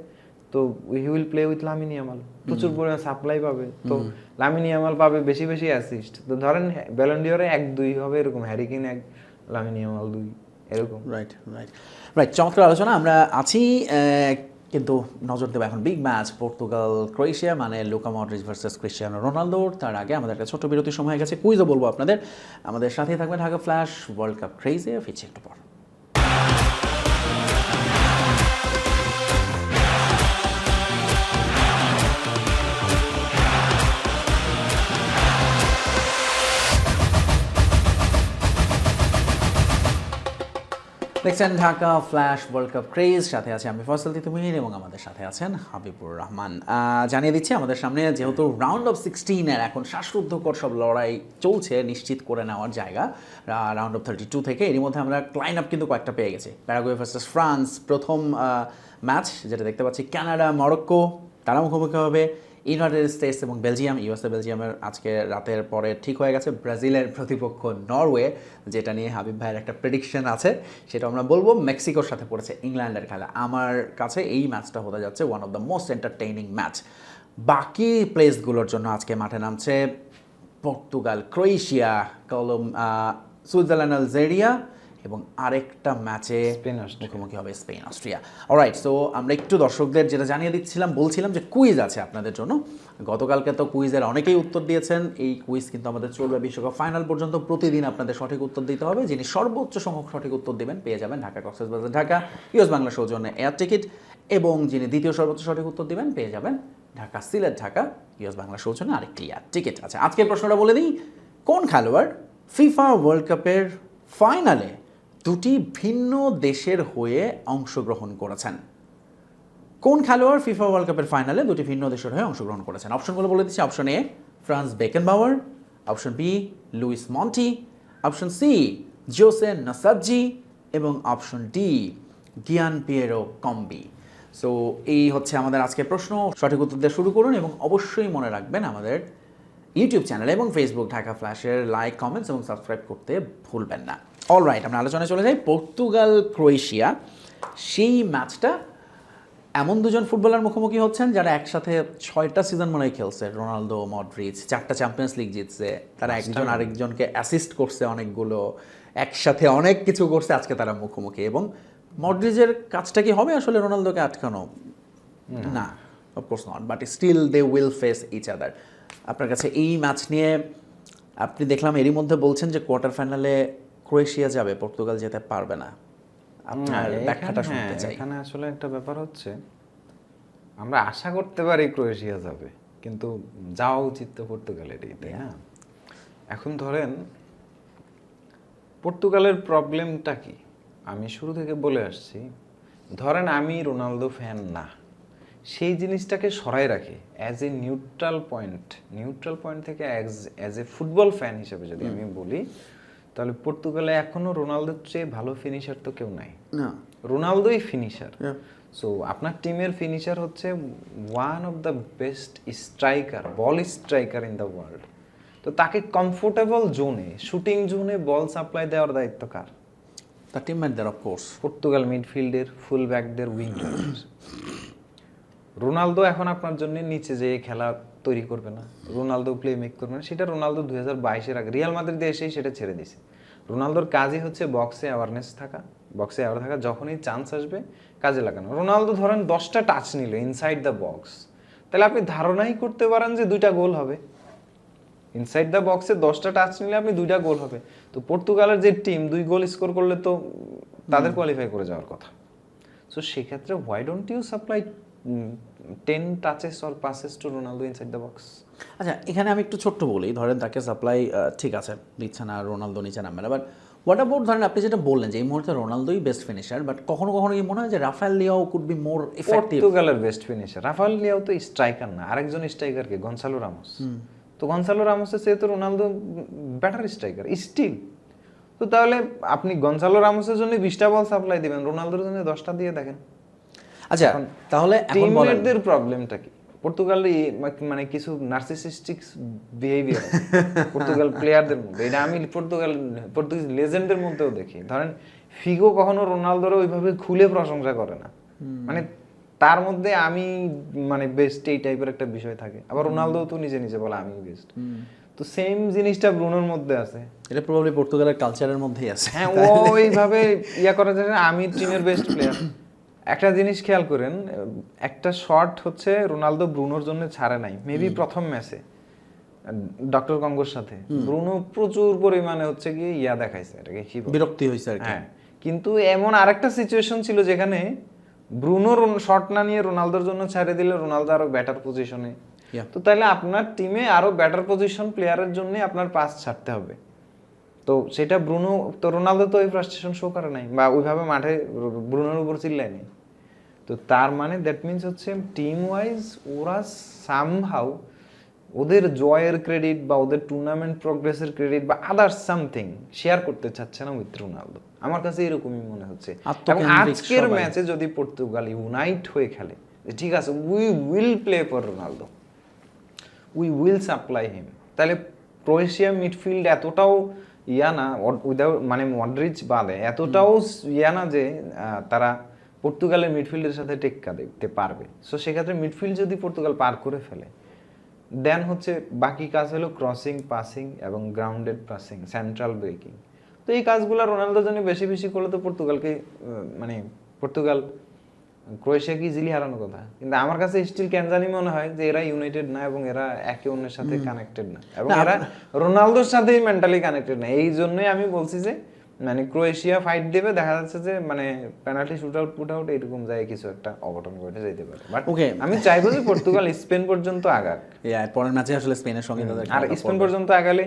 তো he will play with Lamine Yamal, প্রচুর পরিমাণে সাপ্লাই পাবে, তো লামিন ইয়ামাল পাবে বেশি বেশি অ্যাসিস্ট। তো ধরেন ব্যালন ডিওরে 1-2 হবে এরকম, হ্যারিকেন 1, লামিন ইয়ামাল 2, এরকম। রাইট, চমৎকার আলোচনা আমরা আছি। কিন্তু নজর দেবো এখন বিগ ম্যাচ পর্তুগাল ক্রোয়েশিয়া, মানে লুকা মডরিচ ভার্সেস ক্রিস্টিয়ানো রোনালদোর। তার আগে আমাদের একটা ছোট বিরতির সময় হয়ে গেছে, কুইজও বলবো আপনাদের। আমাদের সাথেই থাকবেন ঢাকা ফ্ল্যাশ ওয়ার্ল্ড কাপ ক্রেজে, ফিরছি একটু পর। দেখছেন Dhaka flash world cup craze, সাথে আছে আমি ফয়সাল তিতুমির এবং আমাদের সাথে আছেন হাবিবুর রহমান। জানিয়ে দিচ্ছি আমাদের সামনে যেহেতু রাউন্ড অফ 16-এর এখন শ্বাসরুদ্ধকর সব লড়াই চলছে নিশ্চিত করে নেওয়ার জায়গা রাউন্ড অফ 32 থেকে, এর মধ্যে আমরা লাইন আপ কিন্তু কয়েকটা পেয়ে গেছি। প্যারাগুয়ে ভার্সেস ফ্রান্স প্রথম ম্যাচ, যেটা দেখতে পাচ্ছি কানাডা মরক্কো তারা মুখোমুখি হবে, ইউনাইটেড স্টেটস এবং বেলজিয়াম। ইউএসএ বেলজিয়ামের আজকে রাতের পরে ঠিক হয়ে গেছে। ব্রাজিলের প্রতিপক্ষ নরওয়ে, যেটা নিয়ে হাবিব ভাইয়ের একটা প্রেডিকশন আছে, সেটা আমরা বলবো। মেক্সিকোর সাথে পড়েছে ইংল্যান্ডের খেলা। আমার কাছে এই ম্যাচটা হতে যাচ্ছে one of the most entertaining match. বাকি প্লেসগুলোর জন্য আজকে মাঠে নামছে পর্তুগাল, ক্রোয়েশিয়া, সুইজারল্যান্ড, আলজেরিয়া এবং আরেকটা ম্যাচে স্পেন অস্ট্রিয়া। মুখোমুখি হবে স্পেন অস্ট্রিয়া। অলরাইট, সো আমরা একটু দর্শকদের যেটা জানিয়ে দিচ্ছিলাম, বলছিলাম যে কুইজ আছে আপনাদের জন্য। গতকালকে তো কুইজের অনেকেই উত্তর দিয়েছেন। এই কুইজ কিন্তু আমাদের চলবে বিশ্বকাপ ফাইনাল পর্যন্ত। প্রতিদিন আপনাদের সঠিক উত্তর দিতে হবে। যিনি সর্বোচ্চ সংখ্যক সঠিক উত্তর দেবেন পেয়ে যাবেন ঢাকা কক্সবাজার ঢাকা ইউএস বাংলা সৌজন্যে এয়ার টিকিট, এবং যিনি দ্বিতীয় সর্বোচ্চ সঠিক উত্তর দিবেন পেয়ে যাবেন ঢাকা সিলেট ঢাকা ইউএস বাংলা সৌজন্যে আরেকটি এয়ার টিকিট। আচ্ছা, আজকের প্রশ্নটা বলে দিই, কোন খেলোয়াড় ফিফা ওয়ার্ল্ড কাপের ফাইনালে দুটি ভিন্ন দেশের হয়ে অংশগ্রহণ করেছেন? কোন খেলোয়াড় ফিফা ওয়ার্ল্ড কাপের ফাইনালে দুটি ভিন্ন দেশের হয়ে অংশগ্রহণ করেছেন? অপশনগুলো বলে দিচ্ছি। Option A Franz Beckenbauer, option B Luis Monti, option C Jose Nasazzi এবং option D Gian Piero Combi. So এই হচ্ছে আমাদের আজকের প্রশ্ন। সঠিক উত্তর দিয়ে শুরু করুন এবং অবশ্যই মনে রাখবেন আমাদের ইউটিউব চ্যানেল এবং ফেসবুক ঢাকা ফ্ল্যাশের লাইক, কমেন্টস এবং সাবস্ক্রাইব করতে ভুলবেন না। অলরাইট, আমরা আলোচনায় চলে যাই। পর্তুগাল ক্রোয়েশিয়া, সেই ম্যাচটা এমন দুজন ফুটবলার মুখোমুখি হচ্ছেন যারা একসাথে 6টা সিজন মনে হয় খেলছে। রোনালদো, মডরিচ 4টা চ্যাম্পিয়ন্স লিগ জিতছে। তারা একজন আরেকজনকে অ্যাসিস্ট করছে অনেকগুলো, একসাথে অনেক কিছু করছে। আজকে তারা মুখোমুখি, এবং মডরিচের কাজটা কি হবে আসলে রোনালদোকে আটকানো? না, of course not, but still they will face each other. আপনার কাছে এই ম্যাচ নিয়ে, আপনি দেখলাম এরই মধ্যে বলছেন যে কোয়ার্টার ফাইনালে ক্রোয়েশিয়া যাবে, পর্তুগাল যেতে পারবে না। আপনার ব্যাখ্যাটা শুনতে চাই। এখানে আসলে একটা ব্যাপার হচ্ছে, আমরা আশা করতে পারি ক্রোয়েশিয়া যাবে, কিন্তু যাওয়া উচিত তো পর্তুগালেরই, তাই না? এখন ধরেন পর্তুগালের প্রবলেমটা কি, আমি শুরু থেকে বলে আসছি। ধরেন আমি রোনালদো ফ্যান না, সেই জিনিসটাকে সরাই রাখি অ্যাজ এ নিউট্রাল পয়েন্ট থেকে অ্যাজ এ ফুটবল ফ্যান হিসেবে যদি আমি বলি, তাহলে পর্তুগালে এখনো রোনালদোর চেয়ে ভালো ফিনিশার তো কেউ নাই। রোনালদোই ফিনিশার। সো আপনার টিমের ফিনিশার হচ্ছে one of the best striker, ball striker in the world. তো তাকে কমফোর্টেবল জোনে, শুটিং জোনে বল সাপ্লাই দেওয়ার দায়িত্ব কার? তার টিমমেটদের, অফকোর্স। পর্তুগাল মিডফিল্ডের, ফুল ব্যাকদের, উইঙ্গারদের। রোনালদো এখন আপনার জন্য নিচে যেয়ে খেলা তৈরি করবে না, রোনালদো প্লে মেক করবে না। সেটা রোনালদো 2022-এর আগে রিয়াল মাদ্রিদে এসেই সেটা ছেড়ে দিছে। রোনালদোর কাজই হচ্ছে বক্সে অ্যাওয়ারনেস থাকা, বক্সে অ্যাওয়ার থাকা, যখনই চান্স আসবে কাজে লাগানো। রোনালদো ধরেন 10টা টাচ নিল ইনসাইড দ্য বক্স, তাহলে আপনি ধারণাই করতে পারেন যে 2টা গোল হবে। ইনসাইড দ্য বক্সে 10টা টাচ নিলে আপনি 2টা গোল হবে। তো পর্তুগালের যে টিম 2 গোল স্কোর করলে তো তাদের কোয়ালিফাই করে যাওয়ার কথা। সো সেক্ষেত্রে why don't you supply 10 touches or passes to Ronaldo inside the box? আচ্ছা, এখানে আমি একটু ছোট্ট বলি। ধরেন তাকে সাপ্লাই ঠিক আছে দিচ্ছে না, রোনালদো নিচে নামবে না, বাট হোয়াট অ্যাবাউট, ধরেন আপনি যেটা বললেন যে এই মুহূর্তে রোনালদোই বেস্ট ফিনিশার, বাট কখনো কখনো কি মনে হয় যে Rafael Leao could be more effective? পর্তুগালের বেস্ট ফিনিশার রাফায়েল লিয়াও তো স্ট্রাইকার না, আরেকজন স্ট্রাইকার কে? Goncalo Ramos. তো গনসালো রামোসের চেয়ে তো রোনালদো বেটার স্ট্রাইকার স্টিল। তো তাহলে আপনি গনসালো রামোসের জন্য 20টা বল সাপ্লাই দিবেন, রোনালদোর জন্য 10টা দিয়ে দেখেন। আচ্ছা, তাহলে এখন বলেন টিমমেটদের প্রবলেমটা কি? পর্তুগালে মানে কিছু নার্সিসিস্টিক বিহেভিয়ার পর্তুগাল প্লেয়ারদের মধ্যে, এটা আমি পর্তুগিজ লেজেন্ডের মধ্যেও দেখি। ধরেন ফিগো কখনো রোনালদোর ওইভাবে খুলে প্রশংসা করে না, মানে তার মধ্যে আমি মানে বেস্ট এই টাইপের একটা বিষয় থাকে। আবার রোনালদো তো নিজে নিজে বলে আমি বেস্ট। তো সেম জিনিসটা ব্রুনোর মধ্যে আছে। এটা প্রবাবলি পর্তুগালের কালচারের মধ্যেই আছে। হ্যাঁ, ওইভাবে ইয়া করা যায় না, আমি টিমের বেস্ট প্লেয়ার। একটা জিনিস খেয়াল করেন, একটা শট হচ্ছে রোনালদো ব্রুনোর জন্য ছাড়ে নাই, মেবি প্রথম ম্যাচে ডক্টর কঙ্গোর সাথে ব্রুনো প্রচুর পরিমাণে হচ্ছে কি ইয়া দেখাইছে, এটাকে কি বিরক্তি হয়েছে আর কি। হ্যাঁ, কিন্তু এমন আরেকটা সিচুয়েশন ছিল যেখানে ব্রুনোর শট না নিয়ে রোনালদোর জন্য ছেড়ে দিলে রোনালদো আরো ব্যাটার পজিশনে। তো তাহলে আপনার টিমে আরো ব্যাটার পজিশন প্লেয়ারের জন্য আপনার পাস ছাড়তে হবে। তো সেটা ব্রুনো, তো রোনালদো তো ওই ফ্রাস্ট্রেশন শো করে নাই, বা ওইভাবে মাঠে ব্রুনোর উপর চিল্লায়নি। তো তার মানে দ্যাট মিনস হচ্ছে টিম ওয়াইজ ওরা সামহাউ ওদের জয়ের ক্রেডিট বা ওদের টুর্নামেন্ট প্রোগ্রেসের ক্রেডিট বা আদার সামথিং শেয়ার করতে চাচ্ছে না উইথ রোনালদো। আমার কাছে এরকমই মনে হচ্ছে। এবং আজকের ম্যাচে যদি পর্তুগাল ইউনাইট হয়ে খেলে, ঠিক আছে we will play for Ronaldo, we will supply him, তাহলে ক্রোয়েশিয়া মিডফিল্ড এতটাও ইয়া না, উইদাউট মানে মডরিচ বাদে এতটাও ইয়া না যে তারা পর্তুগালের মিডফিল্ডের সাথে টেক্কা দিতে পারবে। সো সেক্ষেত্রে মিডফিল্ড যদি পর্তুগাল পার করে ফেলে, দেন হচ্ছে বাকি কাজ হলো ক্রসিং, পাসিং এবং গ্রাউন্ডেড পাসিং, সেন্ট্রাল ব্রেকিং। তো এই কাজগুলো রোনালদোর জন্য বেশি বেশি করলে তো পর্তুগালকে মানে পর্তুগাল ক্রোয়েশিয়াকে ইজিলি হারানোর কথা। কিন্তু আমার কাছে স্টিল কেন জানি মনে হয় যে এরা ইউনাইটেড না এবং এরা একে অন্যের সাথে কানেক্টেড না, এবং এরা রোনালদোর সাথেই মেন্টালি কানেক্টেড না। এই জন্যই আমি বলছি যে মানে ক্রোয়েশিয়া ফাইট দেবে, দেখা যাচ্ছে যে মানে penalty shoot out put out এরকম যায় কিছু একটা অঘটন ঘটে যেতে পারে। বাট আমি চাইবো যে পর্তুগাল স্পেন পর্যন্ত আগাক। পরের ম্যাচে আসলে স্পেনের সঙ্গে আর স্পেন পর্যন্ত আগালে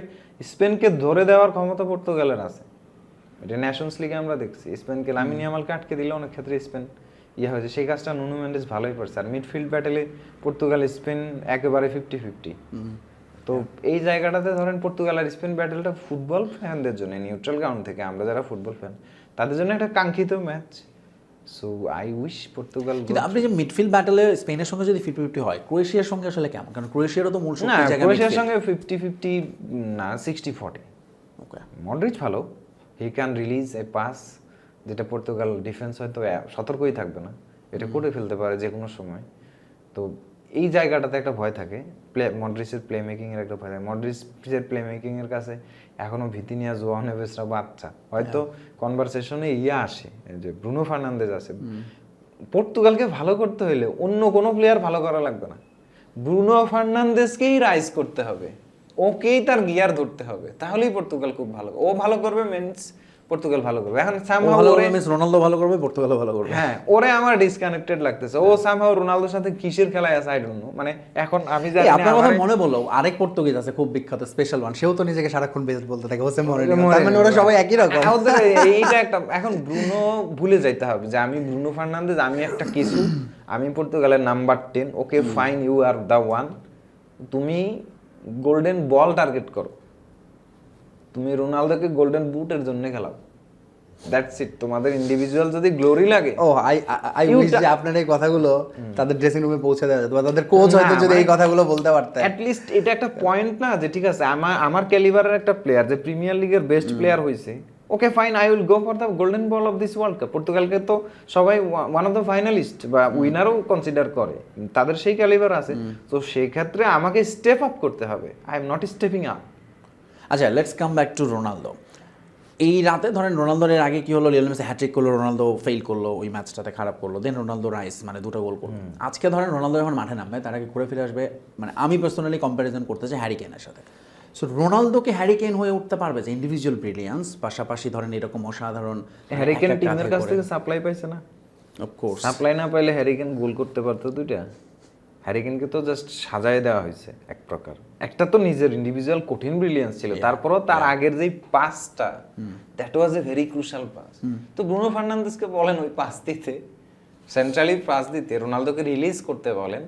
স্পেনকে ধরে দেওয়ার ক্ষমতা পর্তুগালের আছে। এটা ন্যাশনস লিগে আমরা দেখছি স্পেনকে লামিন ইয়ামালকে আটকে দিলে অনেক ক্ষেত্রে স্পেন হয়েছে। সেই কাজটা নুনো মেন্ডেস ভালোই করছে। আর মিডফিল্ড ব্যাটেলে পর্তুগাল স্পেন একেবারে 50-50। তো এই জায়গাটাতে ধরেন পর্তুগাল আর স্পেন ব্যাটেলটা ফুটবল ফ্যানদের জন্য, নিউট্রাল গ্রাউন্ড থেকে আমরা যারা ফুটবল ফ্যান তাদের জন্য একটা কাঙ্ক্ষিত match. So I wish Portugal. কিন্তু আপনি যে মিডফিল্ড ব্যাটেলে স্পেনের সঙ্গে যদি 50-50 হয়, ক্রোয়েশিয়ার সঙ্গে আসলে কেমন? কারণ ক্রোয়েশিয়ারও তো মূল শক্তি জায়গা। ক্রোয়েশিয়ার সঙ্গে 50-50 না, 60-40। ওকে, মডরিচ ভালো, he can release A pass, যেটা পর্তুগাল ডিফেন্স হয়তো সতর্কই থাকবে না, এটা করে ফেলতে পারে যে কোনো সময়। তো এই জায়গাটাতে একটা ভয় থাকে, মডরিচের প্লে মেকিং এর একটা ভয় থাকে। মডরিচের প্লে মেকিং এর কাছে এখনো ভিতিনিয়া, জোয়াও নেভেসরা বাচ্চা, হয়তো কনভারসেশনে আসে যে ব্রুনো ফার্নান্দেজ আছে। পর্তুগালকে ভালো করতে হইলে অন্য কোনো প্লেয়ার ভালো করা লাগবে না, ব্রুনো ফার্নান্দেজকেই রাইজ করতে হবে, ওকেই তার গিয়ার ধরতে হবে, তাহলেই পর্তুগাল খুব ভালো। ও ভালো করবে মিন্স পর্তুগাল ভালো করবে। এখন সামহাউ রোনালদো ভালো করবে, পর্তুগালও ভালো করবে। হ্যাঁ, ওরে আমার ডিসকানেক্টেড লাগতেছে। ও সামহাউ রোনালদোর সাথে কিসের খেলায় আছে আই ডোন্ট নো। মানে এখন আমি জানি না। আপনার কথা মনে বললো, আরেক পর্তুগিজ আছে খুব বিখ্যাত, স্পেশাল ওয়ান, সেও তো নিজেকে সারাক্ষণ বেস্ট বলতে থাকে, হোসে মরিনিও। তার মানে ওরা সবাই একই রকম। এইটা একটা, এখন ব্রুনো ভুলে যাইতে হবে যে আমি ব্রুনো ফার্নান্দেজ, আমি একটা কিছু, আমি পর্তুগালের number 10। Okay fine, you are the one. তুমি গোল্ডেন বল টার্গেট করো, তুমি রোনালদোকে গোল্ডেন বুটের জন্য খেলাও, দ্যাটস ইট। তোমাদের ইন্ডিভিজুয়াল যদি গ্লোরি লাগে, আই উইশ যে আপনার এই কথাগুলো তাদের ড্রেসিং রুমে পৌঁছে দেওয়া যেত, বা তাদের কোচ হয়তো যদি এই কথাগুলো বলতে পারতেন। অ্যাট লিস্ট এটা একটা পয়েন্ট না যে ঠিক আছে আমার ক্যালিবারের একটা প্লেয়ার যে প্রিমিয়ার লিগের বেস্ট প্লেয়ার হয়েছে, okay fine, I will go for the golden ball of this world cup. পর্তুগালকে তো সবাই ওয়ান অফ দ্য ফাইনালিস্ট বা উইনারও কনসিডার করে, তাদের সেই ক্যালিবার আছে। তো সেই ক্ষেত্রে আমাকে স্টেপ আপ করতে হবে, I am not stepping up. আচ্ছা, let's come back to Ronaldo. এই রাতে ধরেন রোনালদোর এর আগে কি হলো, লিওনেল মেসি হ্যাট্রিক করলো, রোনালদো ফেল করলো, ওই ম্যাচটাতে খারাপ করলো, দেন রোনালদো রাইস মানে দুটো গোল করলো। আজকে ধরেন রোনালদো যখন মাঠে নামবে, তার আগে ঘুরে ফিরে আসবে, মানে আমি পার্সোনালি কম্প্যারিজন করতে চাই হ্যারি কেনের সাথে। সো রোনালদোকে হ্যারি কেন হয়ে উঠতে পারবে যে ইন্ডিভিজুয়াল ব্রিলিয়ান্স, পাশাপাশি ধরেন এরকম অসাধারণ হ্যারি কেন টিমের কাছ থেকে সাপ্লাই পাইছে না? অফকোর্স সাপ্লাই না পাইলে হ্যারি কেন গোল করতে পারতো দুইটা। হ্যারি কেনকে তো জাস্ট সাজায় দেওয়া হয়েছে এক প্রকার। একটা তো নিজের ইন্ডিভিজুয়াল কঠিন ব্রিলিয়ান্স ছিল, তারপরও তার আগের যেই পাসটা, that was a very crucial pass. তো ব্রুনো ফার্নান্দেজকে বলেন ওই পাস দিতে, সেন্ট্রালি পাস দিতে, রোনালদোকে রিলিজ করতে বলেন।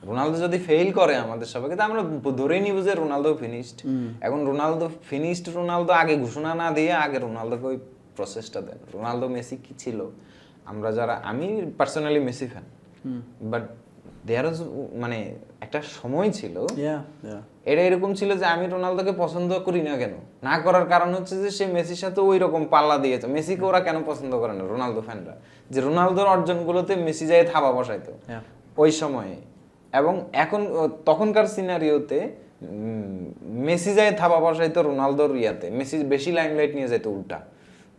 রোনালদো যদি ফেল করে আমাদের সবাইকে, তো আমরা ধরেই নিব যে রোনালদো ফিনিশড। এখন রোনালদো ফিনিশড, রোনালদো আগে ঘোষণা না দিয়ে আগে রোনালদোকে ওই প্রসেসটা দেন। রোনালদো মেসি কি ছিল, আমরা যারা, আমি personally Messi fan, but there was মানে একটা সময় ছিল, এটা এরকম ছিল যে আমি রোনালদোকে পছন্দ করি না। কেন না করার কারণ হচ্ছে যে সে মেসির সাথে ওই রকম পাল্লা দিয়েছে। মেসিকে ওরা কেন পছন্দ করে না, রোনালদো ফ্যানরা, যে রোনালদোর অর্জনগুলোতে মেসি যায় থাবা বসাইতো ওই সময়ে। এবং এখন তখনকার সিনারিওতে মেসি যায় থাবা বসাইতো রোনালদোর ইয়াতে, মেসি বেশি লাইমলাইট নিয়ে যেত উল্টা,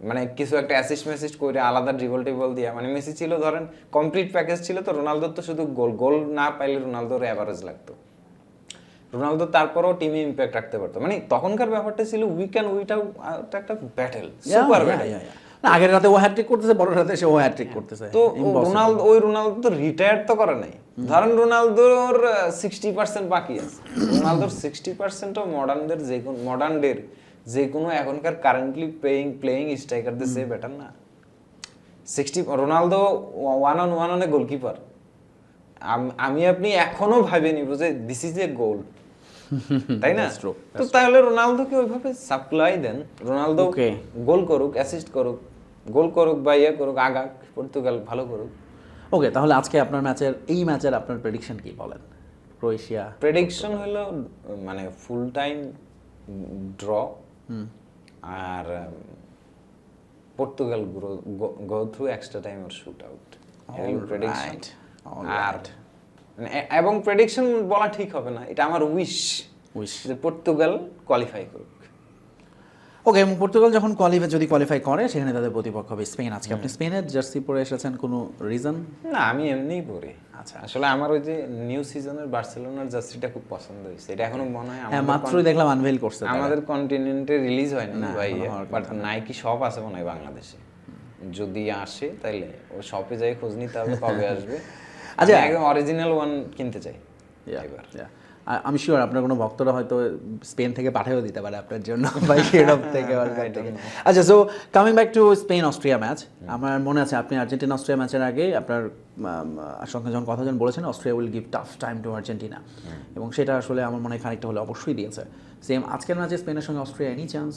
মানে কিছু একটা অ্যাসিস্ট মেসিস্ট করে আলাদা ড্রিবল টিবল দিয়ে, মানে মেসি ছিল ধরেন কমপ্লিট প্যাকেজ ছিল। তো রোনালদোর তো শুধু গোল না পাইলে রোনালদোর অ্যাভারেজ লাগতো। রোনালদো তারপরও টিমে ইম্প্যাক্ট রাখতে পারতো। মানে তখনকার ব্যাপারটা ছিল উই ক্যান উইট আউট, একটা ব্যাটেল, সুপার ব্যাটেল। আগের রাতে ও হ্যাট্রিক করতেছে, পরের রাতে সে ও হ্যাট্রিক করতেছে। তো রোনালদো তো রিটায়ার তো করে নাই। ধরেন রোনালদোর 60% বাকি আছে। রোনালদোর 60% মডার্নদের যে কোনো এখনকার কারেন্টলি প্লেইং স্ট্রাইকারদের সে বেটার না। 60 Ronaldo one on a goalkeeper. আমি আপনি এখনো ভাবে নিব যে দিস ইজ এ গোল, তাই না? তো তাহলে রোনালদোকে ওইভাবে সাপ্লাই দেন, রোনালদো গোল করুক, অ্যাসিস্ট করুক, গোল করুক বা ইয়ে করুক, আগাক, পর্তুগাল ভালো করুক। ওকে, তাহলে আজকে আপনার এই ম্যাচের আপনার প্রেডিকশন কি বলেন? ক্রোয়েশিয়া প্রেডিকশন হলো মানে ফুল টাইম ড্র, আর Portugal go through extra time or shoot out, prediction. আর এবং প্রেডিকশন বলা ঠিক হবে না, এটা আমার উইশ যে পর্তুগাল কোয়ালিফাই করুক। ওকে, এবং পর্তুগাল যখন যদি কোয়ালিফাই করে সেখানে তাদের প্রতিপক্ষ হবে স্পেন। আজকে আপনি স্পেনের জার্সি পরে এসেছেন, কোনো রিজন? না, আমি এমনিই পড়ি। আচ্ছা, আসলে আমার ওই যে নিউ সিজনের বার্সেলোনার জার্সিটা খুব পছন্দ হয়েছে। এটা এখনো মনে হয় হ্যাঁ, মাত্রই দেখলাম আনভেল করছে তারা। আমাদের কন্টিনেন্টে রিলিজ হয়নি না, ভাই, এখনো হওয়ার বাট নাইকি শপ আছে মনে হয় বাংলাদেশে। যদি আসে তাইলে ও শপে যাই খোঁজ নিতে হবে কবে আসবে। আচ্ছা, আমি একদম অরিজিনাল ওয়ান কিনতে চাই এবার। আমি শিওর আপনার কোনো ভক্তরা হয়তো স্পেন থেকে পাঠিয়েও দিতে পারে আপনার জন্য ভাই, সেরকম থেকে। আচ্ছা, so coming back to Spain Austria match, আমার মনে আছে আপনি আর্জেন্টিনা অস্ট্রিয়া ম্যাচের আগে আপনার সঙ্গে যখন কথা বলেছেন Austria will give tough time to Argentina, এবং সেটা আসলে আমার মনে হয় খানিকটা হলে অবশ্যই দিয়েছে। সেম আজকের ম্যাচে স্পেনের সঙ্গে অস্ট্রিয়া, এনি চান্স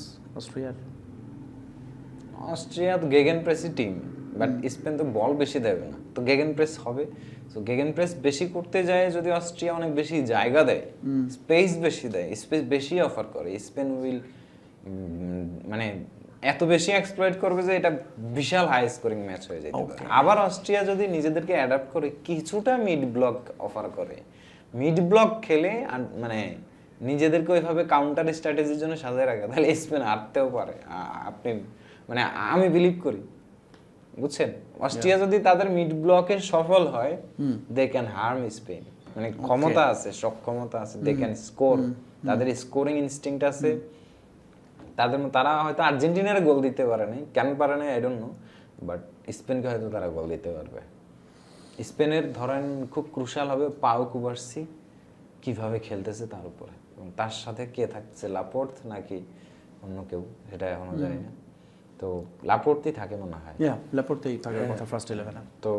অস্ট্রিয়া তো gegen precis team, but Spain তো বল বেশি দেবে না, তো গেগেন প্রেস হবে। সো গেগেন প্রেস বেশি করতে যায় যদি অস্ট্রিয়া অনেক বেশি জায়গা দেয়, স্পেস বেশি দেয়, স্পেস বেশি অফার করে, স্পেন উইল মানে এত বেশি এক্সপ্লয়েট করবে যে এটা বিশাল হাই স্কোরিং ম্যাচ হয়ে যেতে পারে। আবার অস্ট্রিয়া যদি নিজেদেরকে অ্যাডাপ্ট করে কিছুটা মিড ব্লক অফার করে, মিড ব্লক খেলে আর মানে নিজেদেরকে ওইভাবে কাউন্টার স্ট্র্যাটেজির জন্য সাজিয়ে রাখে, তাহলে স্পেন হারতেও পারে। আপনি মানে আমি বিলিভ করি, বুঝছেন? অস্ট্রিয়া যদি তাদের মিড ব্লকে সফল হয়, দে ক্যান হার্ম স্পেন। মানে ক্ষমতা আছে, সক্ষমতা আছে, দে ক্যান স্কোর, তাদের স্কোরিং ইনস্টিংক্ট আছে তারা হয়তো আর্জেন্টিনার গোল দিতে পারে নাই, কেন পারে নাই আই ডোন্ট নো, বাট স্পেনকে হয়তো তারা গোল দিতে পারবে। স্পেনের ধরেন খুব ক্রুশাল হবে পাও কুবার্সি কিভাবে খেলতেছে তার উপরে, এবং তার সাথে কে থাকছে, লাপোর্ট নাকি অন্য কেউ, সেটা এখনো জানি না। তো লাপোর্টই থাকে মনে হয়, লাপোর্তেই থাকার কথা ফার্স্ট 11। তো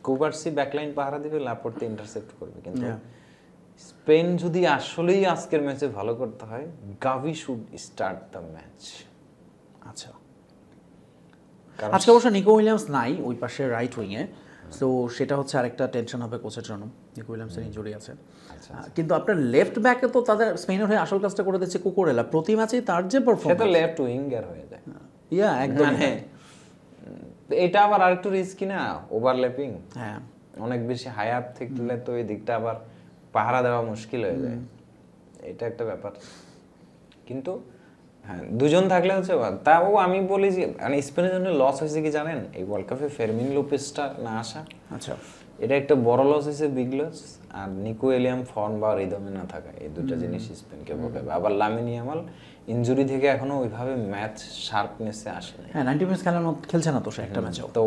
কুবার্সি ব্যাকলাইন পাহারা দিবে, লাপোর্টে ইন্টারসেপ্ট করবে। কিন্তু স্পেন যদি আসলেই আজকের ম্যাচে ভালো করতে হয়, গাভি শুড স্টার্ট দ্য ম্যাচ। আচ্ছা, আজকে অবশ্য নিকো উইলিয়ামস নাই ওই পাশে রাইট উইংয়ে, সো সেটা হচ্ছে আরেকটা টেনশন হবে কোচের জন্য, নিকো উইলিয়ামসের ইনজুরি আছে। কিন্তু আপনার লেফট ব্যাকে তো তাদের স্পেনের হয়ে আসল কাজটা করে দিচ্ছে কুকুরেলা, প্রতি ম্যাচেই তার যে পারফরম্যান্স, সে তো লেফট উইঙ্গার হয়ে যায়। একদম। এটা আবার আরেকটু রিস্কি না, ওভারল্যাপিং। হ্যাঁ, অনেক বেশি হাই আপ থাকলে তো এই দিকটা আবার পাহারা দেওয়া মুশকিল হয়ে যায়, এটা একটা ব্যাপার। কিন্তু হ্যাঁ, দুজন থাকলে হচ্ছে তাও আমি বলি যে মানে স্পেনের জন্য লস হয়েছে কি জানেন, এই ওয়ার্ল্ড কাপে ফেরমিন লোপেসটা না আসা। আচ্ছা, এটা একটা বড় লস হয়েছে, বিগ লস। আর নিকো উইলিয়াম ফর্ম বা রিদমে না থাকা, এই দুটো জিনিস স্পেনকে ভোগাবে। আবার লামিন ইয়ামাল ইনজুরি থেকে এখনো ওইভাবে ম্যাচ শার্পনেসে আসেনি। হ্যাঁ, 90 মিনিটস খেলছে না তো সে একটা ম্যাচেও। তো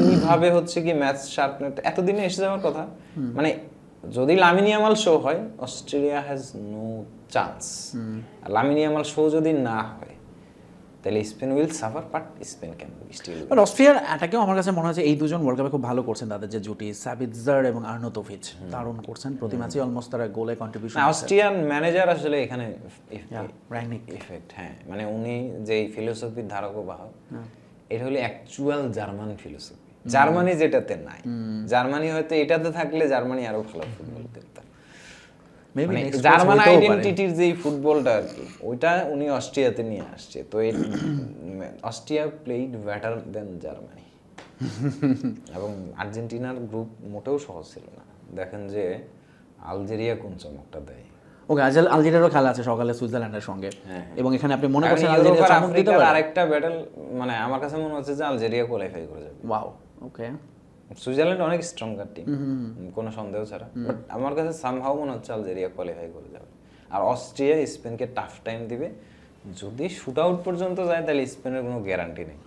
ওইভাবে হচ্ছে কি ম্যাচ শার্পনেস এতদিনে এসে যাওয়ার কথা, মানে যদি লামিন ইয়ামাল শো হয় Australia has no chance. Lamine Yamal show যদি না হয় তাহলে Spain will suffer, but Spain can still. But অস্ট্রিয়ার অ্যাটাকেও আমার কাছে মনে হচ্ছে এই দুজন ওয়ার্ল্ড কাপে খুব ভালো করছেন, তাদের যে জুটি সাবিৎজার এবং আর্নোটোভিচ দারুণ করছেন, প্রতি ম্যাচে অলমোস্ট তারা গোলে কন্ট্রিবিউশন। অস্ট্রিয়ান ম্যানেজার আসলে এখানে রাগনিক ইফেক্ট, হ্যাঁ, মানে উনি যে ফিলোসফির ধারক ও বাহক, এটা হলো অ্যাকচুয়াল জার্মান ফিলোসফি। জার্মানি যেটাতে নাই, জার্মানি হয়তো এটাতে থাকলে জার্মানি আরো ভালো ফুটবল খেলতো। জার্মান আইডেন্টিটির যে ফুটবলটা আর কি, ওইটা উনি অস্ট্রিয়াতে নিয়ে আসছে। তো এই অস্ট্রিয়া প্লেইড বেটার দেন জার্মানি। এবং আর্জেন্টিনার গ্রুপ মোটেও সহজ ছিল না। দেখেন যে আলজেরিয়া কোন চমকটা দেয়। ওকে, আলজেরিয়ারও খেলা আছে সকালে সুইজারল্যান্ডের সঙ্গে, এবং এখানে আপনি মনে করছেন আলজেরিয়া চমক দিতে পারে? আরেকটা ব্যাটল, মানে আমার কাছে মনে হচ্ছে যে আলজেরিয়া কোয়ালিফাই করে যাবে। ওয়াও, ওকে। সুইজারল্যান্ড অনেক স্ট্রঙ্গার টিম, কোনো সন্দেহ ছাড়া, বাট আমার কাছে সামহাও মনে হচ্ছে আলজেরিয়া কোয়ালিফাই করে যাবে। আর অস্ট্রিয়া স্পেনকে টাফ টাইম দিবে। যদি শুট আউট পর্যন্ত যায় তাহলে স্পেনের কোনো গ্যারান্টি নেই।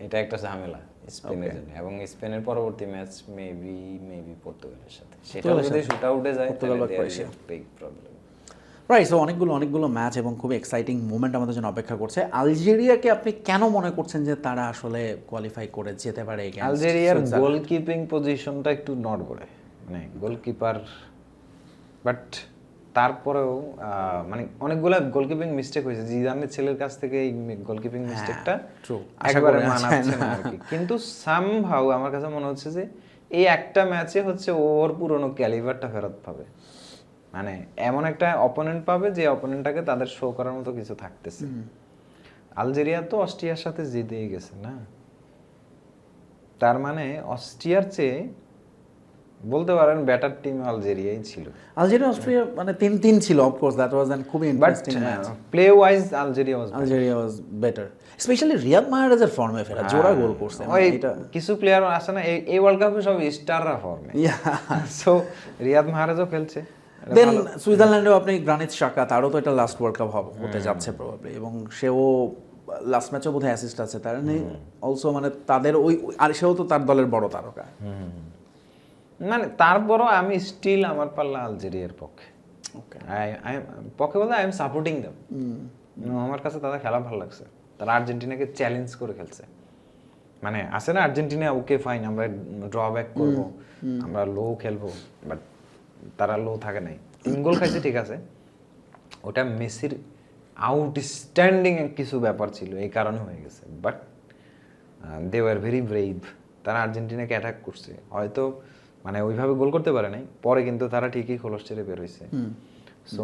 এটা একটা ঝামেলা স্পেনের জন্য। এবং স্পেনের পরবর্তী ম্যাচ মেবি পর্তুগালের সাথে, সেটা যদি শুট আউটে যায় তাহলে বিগ প্রবলেম। রাইট, সো অনেকগুলো ম্যাচ এবং খুব এক্সাইটিং মোমেন্ট আমাদের জন্য অপেক্ষা করছে। আলজেরিয়াকে আপনি কেন মনে করছেন যে তারা আসলে কোয়ালিফাই করে যেতে পারে? আলজেরিয়ার গোলকিপিং পজিশনটা একটু নড়বড়ে, মানে গোলকিপার, বাট তারপরেও মানে অনেকগুলো গোলকিপিং মিস্টেক হয়েছে। জিদানের ছেলের কাছ থেকে এই গোলকিপিং মিস্টেকটা একেবারে মানাচ্ছে না আর কি। কিন্তু সামহাউ আমার কাছে মনে হচ্ছে যে এই একটা ম্যাচে হচ্ছে ওর পুরনো ক্যালিবারটা ফেরত পাবে। মানে এমন একটা অপোনেন্ট পাবে যে অপোনেন্টটাকে তাদের শো করার মতো কিছু থাকতেছে। আলজেরিয়া তো অস্ট্রিয়ার সাথে জিতেই গেছে না, তার মানে অস্ট্রিয়ার চেয়ে বলতে পারেন ব্যাটার টিম আলজেরিয়াই ছিল, আলজেরিয়া অস্ট্রিয়া মানে 3-3 ছিল, অফকোর্স দ্যাট ওয়াজ অ্যান খুবই but interesting match. Play wise Algeria was Algeria was better, especially Riyad মাহরাজের ফর্মে ফেরা, জোড়া গোল করছে ওই এটা। কিছু প্লেয়ার আছে না এই ওয়ার্ল্ড কাপে সব স্টাররা ফর্মে, সো রিয়াদ মাহরাজও খেলছে। দেন সুইজারল্যান্ডেও আপনি গ্রানিত শাকা, তারও তো এটা লাস্ট ওয়ার্ল্ড কাপ হতে যাচ্ছে প্রবাবলি, এবং সেও লাস্ট ম্যাচও বোধহয় অ্যাসিস্ট আছে তার নেই অলসো, মানে তাদের ওই আর সেও তো তার দলের বড় তারকা। মানে তারপরও আমি স্টিল আমার পাল্লা আলজেরিয়ার পক্ষে, ওকে পক্ষে বলতে আই এম সাপোর্টিং দেম। আমার কাছে তাদের খেলা ভালো লাগছে, তারা আর্জেন্টিনাকে চ্যালেঞ্জ করে খেলছে। মানে আছে না আর্জেন্টিনা ওকে ফাইন আমরা ড্রব্যাক করব, আমরা লো খেলবো, বাট তারা লো থাকে নাই, 3 গোল খাইছে ঠিক আছে, ওটা মেসির আউটস্ট্যান্ডিং কিছু ব্যাপার ছিল এই কারণে হয়ে গেছে, but they were very brave, তারা আর্জেন্টিনাকে অ্যাটাক করছে, হয়তো মানে ওইভাবে গোল করতে পারে নাই, পরে কিন্তু তারা ঠিকই খোলস ছেড়ে বের হয়েছে। সো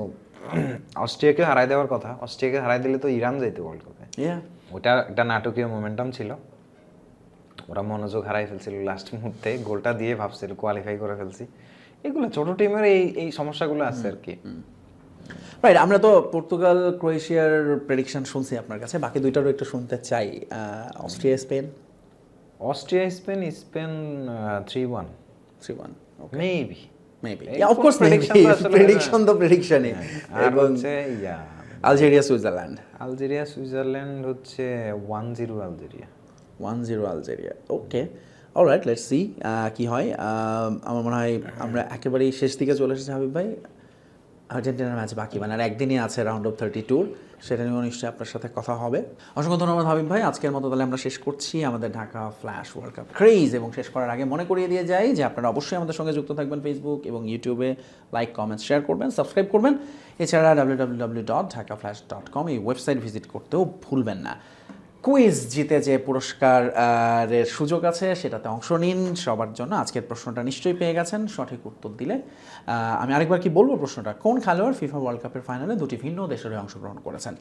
অস্ট্রিয়াকে হারাই দেওয়ার কথা, অস্ট্রিয়াকে হারাই দিলে তো ইরান যাইতো ওয়ার্ল্ড কাপে, ওটা একটা নাটকীয় মোমেন্টাম ছিল, ওরা মনোযোগ হারাই ফেলছিল লাস্ট মুহূর্তে, গোলটা দিয়ে ভাবছিল কোয়ালিফাই করে ফেলছি। এগুলো ছোট টিমের এই সমস্যাগুলো আছে আর কি। রাইট, আমরা তো পর্তুগাল ক্রোয়েশিয়ার প্রেডিকশন শুনছি আপনার কাছে, বাকি দুইটারও একটু শুনতে চাই। Austria Spain, Austria Spain 3-1 3-1 maybe maybe, এই অফ কোর্স prediction তো আসলে- প্রেডিকশন তো প্রেডিকশনই। আর এবং হচ্ছে আলজেরিয়া সুইজারল্যান্ড, আলজেরিয়া সুইজারল্যান্ড হচ্ছে 1-0 Algeria. 1-0 Algeria. Okay, alright, let's see কি হয়। আমার মনে হয় আমরা একেবারেই শেষ দিকে চলে এসেছি হাবিব ভাই, আর্জেন্টিনার ম্যাচ বাকি, মানে আর একদিনই আছে রাউন্ড অফ 32, সেটা নিয়েও নিশ্চয়ই আপনার সাথে কথা হবে। অসংখ্য ধন্যবাদ হাবিব ভাই, আজকের মতো তাহলে আমরা শেষ করছি আমাদের Dhaka flash world cup craze. এবং শেষ করার আগে মনে করিয়ে দিয়ে যাই যে আপনারা অবশ্যই আমাদের সঙ্গে যুক্ত থাকবেন ফেসবুক এবং ইউটিউবে, লাইক কমেন্টস শেয়ার করবেন, সাবস্ক্রাইব করবেন। এছাড়া www.dhakaflash.com এই ওয়েবসাইট ভিজিট করতেও ভুলবেন না। কুইজ জিতে যে পুরস্কারের সুযোগ আছে সেটাতে অংশ নিন সবার জন্য। আজকের প্রশ্নটা নিশ্চয়ই পেয়ে গেছেন, সঠিক উত্তর দিলে আমি আরেকবার কি বলবো প্রশ্নটা, কোন খেলোয়াড় ফিফা ওয়ার্ল্ড কাপের ফাইনালে 2টি ভিন্ন দেশের হয়ে অংশগ্রহণ করেছেন?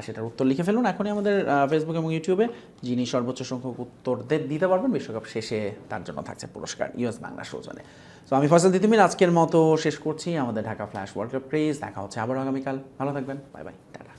সেটার উত্তর লিখে ফেলুন এখনই আমাদের ফেসবুক এবং ইউটিউবে। যিনি সর্বোচ্চ সংখ্যক উত্তর দিতে পারবেন বিশ্বকাপ শেষে তার জন্য থাকছে পুরস্কার ইউএস বাংলা সৌজন্যে। তো আমি ফয়সাল তিতুমির আজকের মতো শেষ করছি আমাদের Dhaka flash world cup craze. দেখা হচ্ছে আবার আগামীকাল, ভালো থাকবেন, বাই বাই, টাটা।